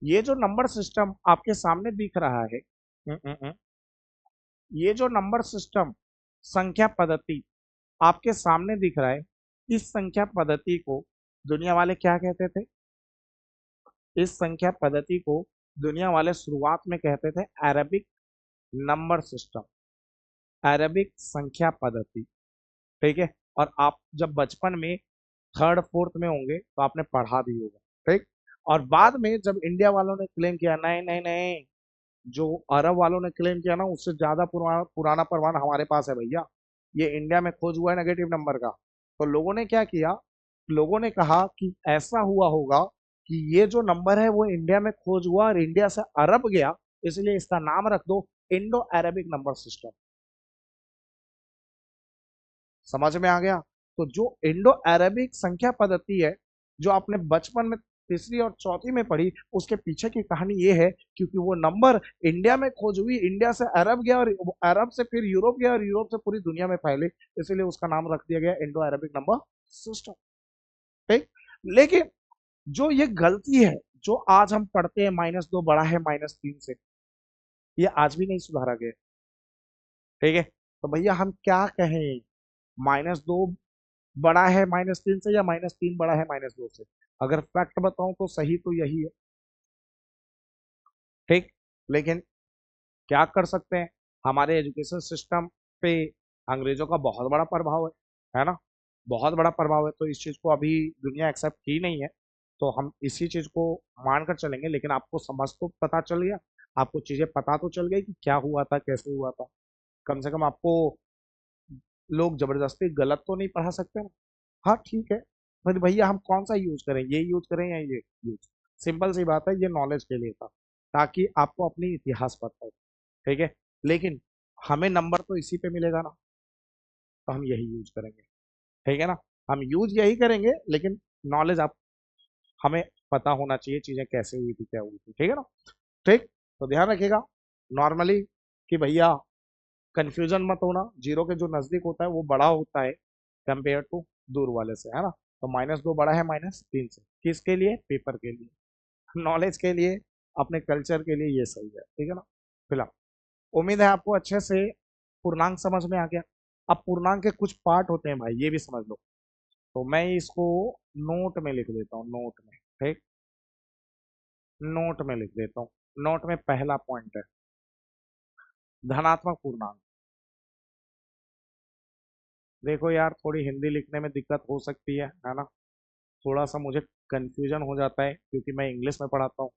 ये जो नंबर सिस्टम आपके सामने दिख रहा है, ये जो नंबर सिस्टम, संख्या पद्धति आपके सामने दिख रहा है, इस संख्या पद्धति को दुनिया वाले क्या कहते थे, इस संख्या पद्धति को दुनिया वाले शुरुआत में कहते थे अरेबिक नंबर सिस्टम, अरेबिक संख्या पद्धति। ठीक है, और आप जब बचपन में थर्ड फोर्थ में होंगे तो आपने पढ़ा भी होगा। ठीक, और बाद में जब इंडिया वालों ने क्लेम किया, नहीं नहीं नहीं, जो अरब वालों ने क्लेम किया ना उससे ज्यादा पुराना पुराना प्रमाण हमारे पास है भैया, ये इंडिया में खोज हुआ है नेगेटिव नंबर का। तो लोगों ने क्या किया, लोगों ने कहा कि ऐसा हुआ होगा कि ये जो नंबर है वो इंडिया में खोज हुआ और इंडिया से अरब गया, इसलिए इसका नाम रख दो इंडो अरेबिक नंबर सिस्टम। समझ में आ गया। तो जो इंडो अरेबिक संख्या पद्धति है, जो आपने बचपन में तीसरी और चौथी में पढ़ी, उसके पीछे की कहानी ये है क्योंकि वो नंबर इंडिया में खोज हुई, इंडिया से अरब गया और अरब से फिर यूरोप गया और यूरोप से पूरी दुनिया में फैले, इसलिए उसका नाम रख दिया गया इंडो अरेबिक नंबर सिस्टम। ठीक, लेकिन जो ये गलती है, जो आज हम पढ़ते हैं -2 बड़ा है -3 से, ये आज भी नहीं सुधारा गया। ठीक है, तो भैया हम क्या कहें, -2 बड़ा है -3 से या -3 बड़ा है -2 से? अगर फैक्ट बताऊं तो सही तो यही है। ठीक, लेकिन क्या कर सकते हैं, हमारे एजुकेशन सिस्टम पे अंग्रेजों का बहुत बड़ा प्रभाव है ना, बहुत बड़ा प्रभाव है। तो इस चीज को अभी दुनिया एक्सेप्ट की नहीं है, तो हम इसी चीज को मानकर चलेंगे। लेकिन आपको समझ तो पता चल गया, आपको चीजें पता तो चल गई कि क्या हुआ था, कैसे हुआ था। कम से कम आपको लोग जबरदस्ती गलत तो नहीं पढ़ा सकते ना। हाँ ठीक है, पर भैया हम कौन सा यूज करें, ये यूज करें या ये यूज, सिंपल सी बात है, ये नॉलेज के लिए था ताकि आपको अपनी इतिहास पता हो। ठीक है, लेकिन हमें नंबर तो इसी पे मिलेगा ना, तो हम यही यूज करेंगे। ठीक है ना, हम यूज यही करेंगे, लेकिन नॉलेज आप, हमें पता होना चाहिए चीजें कैसे हुई थी, क्या हुई थी। ठीक है ना। ठीक, तो ध्यान रखिएगा नॉर्मली कि भैया कंफ्यूजन मत होना, जीरो के जो नजदीक होता है वो बड़ा होता है कंपेयर टू दूर वाले से, है ना। तो -2 बड़ा है -3 से, किसके लिए, पेपर के लिए, नॉलेज के लिए, अपने कल्चर के लिए, ये सही है। ठीक है ना। फिलहाल उम्मीद है आपको अच्छे से पूर्णांक समझ में आ गया। अब पूर्णांक के कुछ पार्ट होते हैं भाई, ये भी समझ लो। तो मैं इसको नोट में लिख देता हूँ, नोट में। ठीक, नोट में लिख देता हूँ। नोट में पहला पॉइंट है धनात्मक पूर्णांक। देखो यार, थोड़ी हिंदी लिखने में दिक्कत हो सकती है ना। थोड़ा सा मुझे कंफ्यूजन हो जाता है क्योंकि मैं इंग्लिश में पढ़ाता हूँ।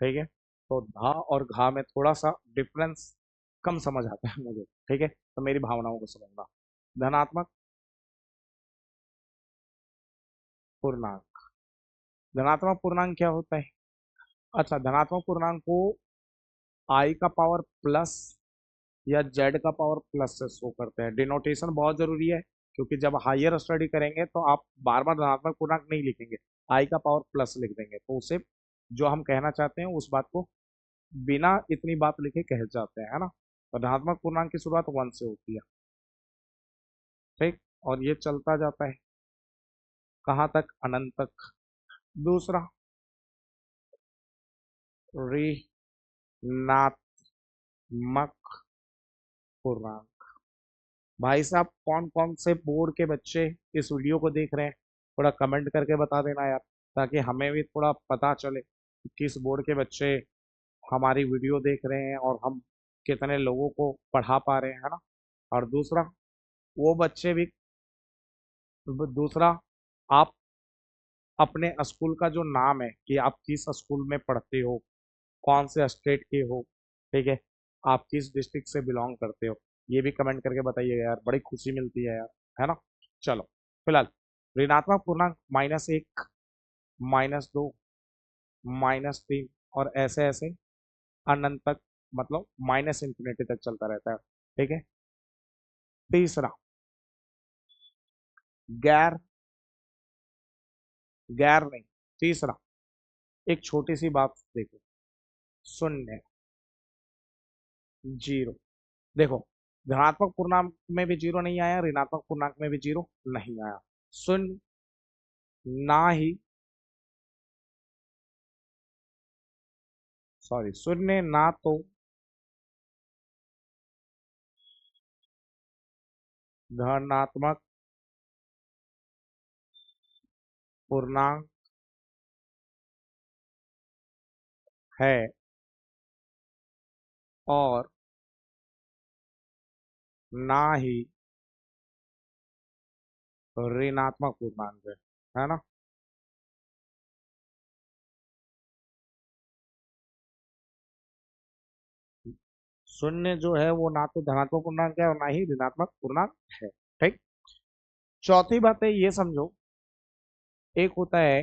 ठीक है, तो धा और घा में थोड़ा सा डिफरेंस कम समझ आता है मुझे। ठीक है, तो मेरी भावनाओं को समझना। धनात्मक पूर्णांक। धनात्मक पूर्णांक क्या होता है? अच्छा, धनात्मक पूर्णांक को आई का पावर प्लस या जेड का पावर प्लस से शो करते हैं। डिनोटेशन बहुत जरूरी है, क्योंकि जब हायर स्टडी करेंगे तो आप बार बार धनात्मक पूर्णांक नहीं लिखेंगे, आई का पावर प्लस लिख देंगे, तो उसे जो हम कहना चाहते हैं उस बात को बिना इतनी बात लिखे कह जाते हैं, है ना। तो धनात्मक पूर्णांक की शुरुआत वन से होती है। ठीक, और ये चलता जाता है कहाँ तक? अनंत तक। दूसरा, ऋणात्मक पूर्णांक। भाई साहब, कौन कौन से बोर्ड के बच्चे इस वीडियो को देख रहे हैं, थोड़ा कमेंट करके बता देना यार, ताकि हमें भी थोड़ा पता चले कि किस बोर्ड के बच्चे हमारी वीडियो देख रहे हैं और हम कितने लोगों को पढ़ा पा रहे हैं, है ना। और दूसरा, वो बच्चे भी, दूसरा, आप अपने स्कूल का जो नाम है कि आप किस स्कूल में पढ़ते हो, कौन से स्टेट के हो, ठीक है, आप किस डिस्ट्रिक्ट से बिलोंग करते हो, ये भी कमेंट करके बताइएगा यार, बड़ी खुशी मिलती है यार, है ना। चलो, फिलहाल ऋणात्मक पूर्णांक -1, -2, -3 और ऐसे ऐसे अनंत तक, मतलब माइनस इंफिनिटी तक चलता रहता है। ठीक है। तीसरा, गैर गैर नहीं, तीसरा, एक छोटी सी बात देखो, शून्य, जीरो। देखो, धनात्मक पूर्णांक में भी जीरो नहीं आया, ऋणात्मक पूर्णांक में भी जीरो नहीं आया। शून्य ना ही, सॉरी, शून्य ना तो धनात्मक पूर्णांक है और ना ही ऋणात्मक पूर्णांक है ना। शून्य जो है वो ना तो धनात्मक पूर्णांक है और ना ही ऋणात्मक पूर्णांक है। ठीक। चौथी बात है, ये समझो, एक होता है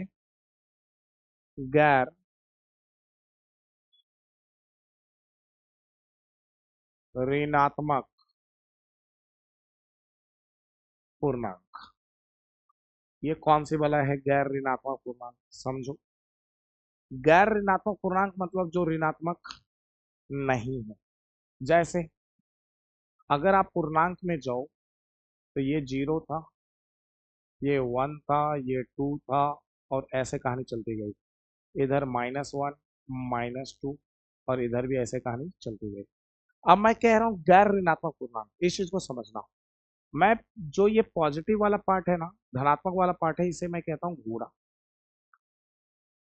गैर ऋणात्मक पूर्णांक। ये कौन सी वाला है गैर ऋणात्मक पूर्णांक, समझो। गैर ऋणात्मक पूर्णांक मतलब जो ऋणात्मक नहीं है। जैसे अगर आप पूर्णांक में जाओ तो ये जीरो था, ये वन था, ये टू था, और ऐसे कहानी चलती गई। इधर -1, -2, और इधर भी ऐसे कहानी चलती गई। अब मैं कह रहा हूँ गैर ऋणात्मक पूर्णांक, इस चीज को समझना। मैं, जो ये पॉजिटिव वाला पार्ट है ना, धनात्मक वाला पार्ट है, इसे मैं कहता हूँ घोड़ा।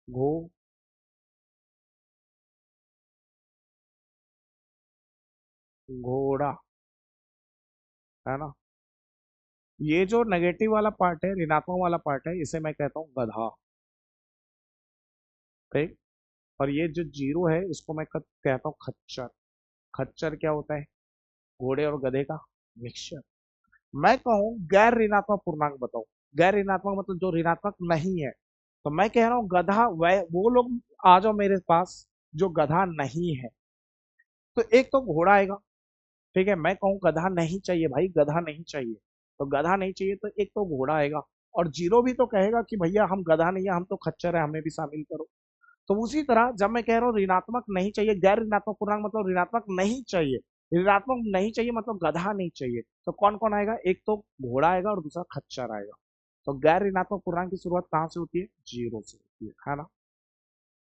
घो घोड़ा, है ना। ये जो नेगेटिव वाला पार्ट है, ऋणात्मक वाला पार्ट है, इसे मैं कहता हूँ गधा। ठीक। और ये जो जीरो है, इसको मैं कहता हूँ खच्चर। खच्चर क्या होता है? घोड़े और गधे का मिक्सचर। मैं कहूँ गैर ऋणात्मक पूर्णांक बताओ। गैर ऋणात्मक मतलब जो ऋणात्मक नहीं है। तो मैं कह रहा हूँ गधा, वह वो लोग आ जाओ मेरे पास जो गधा नहीं है। तो एक तो घोड़ा आएगा। ठीक है, मैं कहूँ गधा नहीं चाहिए भाई, गधा नहीं चाहिए, तो गधा नहीं चाहिए तो एक तो घोड़ा आएगा। और जीरो भी तो कहेगा कि भैया हम गधा नहीं है, हम तो खच्चर है, हमें भी शामिल करो। तो उसी तरह जब मैं कह रहा हूँ ऋणात्मक नहीं चाहिए, गैर ऋणात्मक पूर्णांक मतलब ऋणात्मक नहीं चाहिए, ऋणात्मक नहीं चाहिए मतलब गधा नहीं चाहिए, तो कौन कौन आएगा? एक तो घोड़ा आएगा और दूसरा खच्चर आएगा। तो गैर ऋणात्मक पूर्णांक की शुरुआत कहाँ से होती है? जीरो से होती है ना।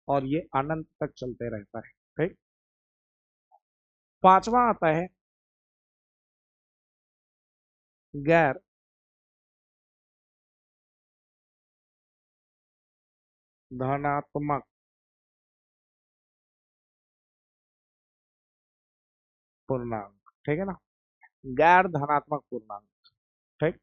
और ये अनंत तक चलते रहता है। ठीक। पांचवा आता है गैर धनात्मक पूर्णांक। ठीक है ना, गैर धनात्मक पूर्णांक। ठीक।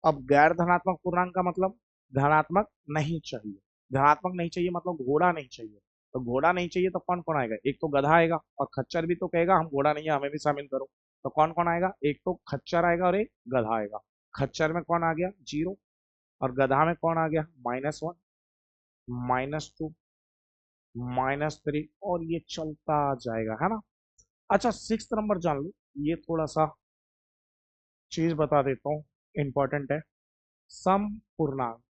अब गैर धनात्मक पूर्णांक का मतलब धनात्मक नहीं चाहिए। धनात्मक नहीं चाहिए मतलब घोड़ा नहीं चाहिए। तो घोड़ा नहीं चाहिए तो कौन कौन आएगा? एक तो गधा आएगा, और खच्चर भी तो कहेगा हम घोड़ा नहीं है, हमें भी शामिल करो। तो कौन कौन आएगा? एक तो खच्चर आएगा और एक गधा आएगा। खच्चर में कौन आ गया? 0। और गधा में कौन आ गया? -1, -2, -3, और ये चलता जाएगा, है ना। अच्छा, 6 नंबर जान लो, ये थोड़ा सा चीज बता देता हूँ, इंपॉर्टेंट है। सम पूर्णांक,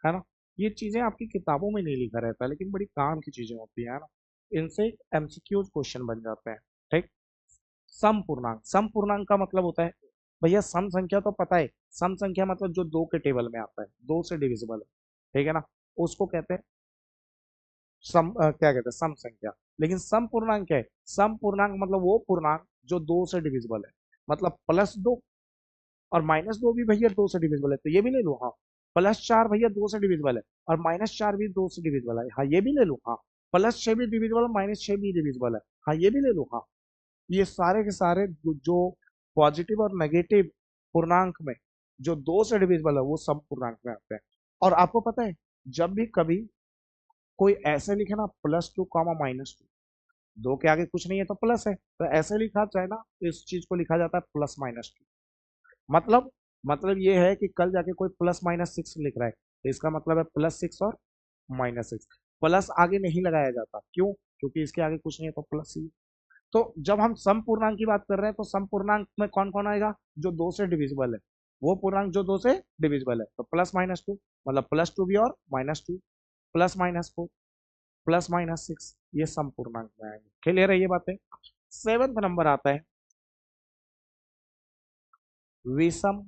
है ना। ये चीजें आपकी किताबों में नहीं लिखा रहता है, लेकिन बड़ी काम की चीजें होती है ना। इनसे एमसीक्यूज क्वेश्चन बन जाते हैं। ठीक। सम पूर्णांक, सम पूर्णांक का मतलब होता है, भैया सम संख्या तो पता है। सम संख्या मतलब जो 2 के टेबल में आता है, 2 से डिविजिबल है, ठीक है ना, उसको कहते हैं क्या कहते हैं? सम संख्या। लेकिन सम पूर्णांक क्या है? सम पूर्णांक मतलब वो पूर्णांक जो 2 से डिविजिबल है। मतलब +2 और -2 भी भैया 2 से डिविजिबल है, तो ये भी ले लो, हाँ। +4 भैया 2 से डिविजिबल है, और -4 भी 2 से डिविजिबल है, हाँ ये भी ले लो, हाँ। +6 भी डिविजिबल है, -6 भी डिविजिबल है, हाँ ये भी ले लो, हाँ। ये सारे के सारे जो पॉजिटिव और नेगेटिव पूर्णांक में जो 2 से डिविजिबल है, वो सब पूर्णांक में आते हैं। और आपको पता है, जब भी कभी कोई ऐसे लिखे ना, +2, -2, 2 के आगे कुछ नहीं है तो प्लस है, तो ऐसे लिखा जाए ना, तो इस चीज को लिखा जाता है +-2। मतलब ये है कि कल जाके कोई +-6 लिख रहा है, तो इसका मतलब है +6 और -6। प्लस आगे नहीं लगाया जाता, क्यों? क्योंकि इसके आगे कुछ नहीं है तो प्लस ही। तो जब हम सम पूर्णांक की बात कर रहे हैं, तो सम पूर्णांक में कौन कौन आएगा? जो 2 से डिविजिबल है, वो पूर्णांक जो 2 से डिविजिबल है, तो +-2, मतलब +2 भी और -2, +-4, +-6, ये सम पूर्णांक में आएंगे। क्लियर है ये बातें? 7th नंबर आता है विषम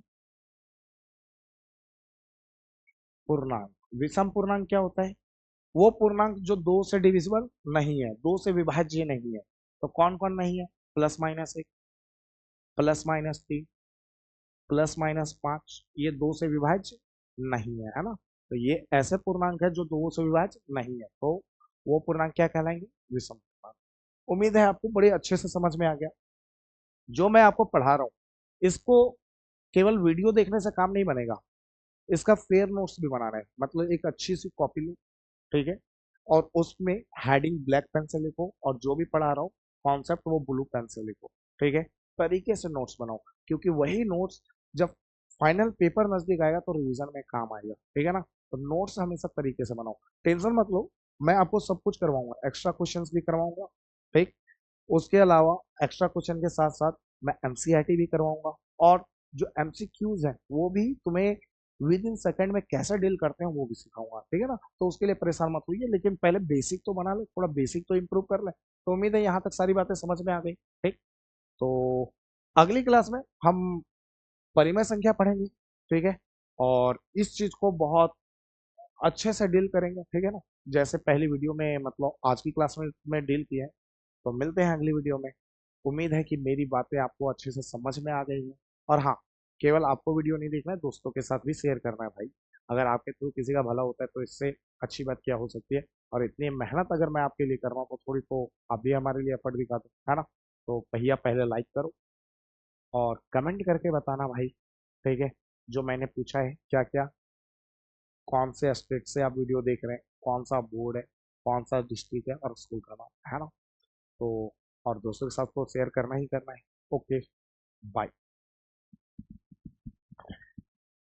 पूर्णांक। विषम पूर्णांक क्या होता है? वो पूर्णांक जो 2 से डिविजिबल नहीं है, 2 से विभाज्य नहीं है। तो कौन कौन नहीं है? +-1, +-3, +-5, ये 2 से विभाज्य नहीं है ना। तो ये ऐसे पूर्णांक है जो 2 से विभाज्य नहीं है, तो वो पूर्णांक क्या कहलाएंगे? विषम पूर्णांक। उम्मीद है आपको बड़े अच्छे से समझ में आ गया। जो मैं आपको पढ़ा रहा हूँ, इसको केवल वीडियो देखने से काम नहीं बनेगा, इसका फेयर नोट्स भी बनाना है। मतलब एक अच्छी सी कॉपी लो, ठीक है, और उसमें हेडिंग ब्लैक पेन से लिखो, और जो भी पढ़ा रहा हूँ कॉन्सेप्ट, वो ब्लू पेन से लिखो, ठीक है। तरीके से नोट्स बनाओ, क्योंकि वही नोट्स जब फाइनल पेपर नजदीक आएगा तो रिवीजन में काम आएगा, ठीक है ना। तो नोट्स हमेशा तरीके से बनाओ, टेंशन मत लो। मैं आपको सब कुछ करवाऊंगा, एक्स्ट्रा क्वेश्चंस भी करवाऊंगा, ठीक। उसके अलावा एक्स्ट्रा क्वेश्चन के साथ साथ मैं एमसीआईटी भी करवाऊंगा, और जो एमसीक्यूज है वो भी तुम्हें विद इन सेकंड में कैसे डील करते हैं वो भी सिखाऊंगा, ठीक है ना। तो उसके लिए परेशान मत होइए, लेकिन पहले बेसिक तो बना ले, थोड़ा बेसिक तो इम्प्रूव कर ले। तो उम्मीद है यहाँ तक सारी बातें समझ में आ गई, ठीक। तो अगली क्लास में हम परिमेय संख्या पढ़ेंगे, ठीक है, और इस चीज को बहुत अच्छे से डील करेंगे, ठीक है ना। जैसे पहली वीडियो में, मतलब आज की क्लास में डील किया है। तो मिलते हैं अगली वीडियो में। उम्मीद है कि मेरी बातें आपको अच्छे से समझ में आ गई हैं। और हाँ, केवल आपको वीडियो नहीं देखना है, दोस्तों के साथ भी शेयर करना है भाई। अगर आपके थ्रू किसी का भला होता है तो इससे अच्छी बात क्या हो सकती है। और इतनी मेहनत अगर मैं आपके लिए कर रहा हूँ, तो थोड़ी तो आप भी हमारे लिए एफर्ट दिखा दो, है ना। तो भैया पहले लाइक करो, और कमेंट करके बताना भाई, ठीक है, जो मैंने पूछा है क्या क्या, कौन से स्टेट से आप वीडियो देख रहे हैं, कौन सा बोर्ड है, कौन सा डिस्ट्रिक्ट है, और स्कूल का नाम, है ना। तो और दोस्तों के साथ तो शेयर करना ही करना है। Okay, bye.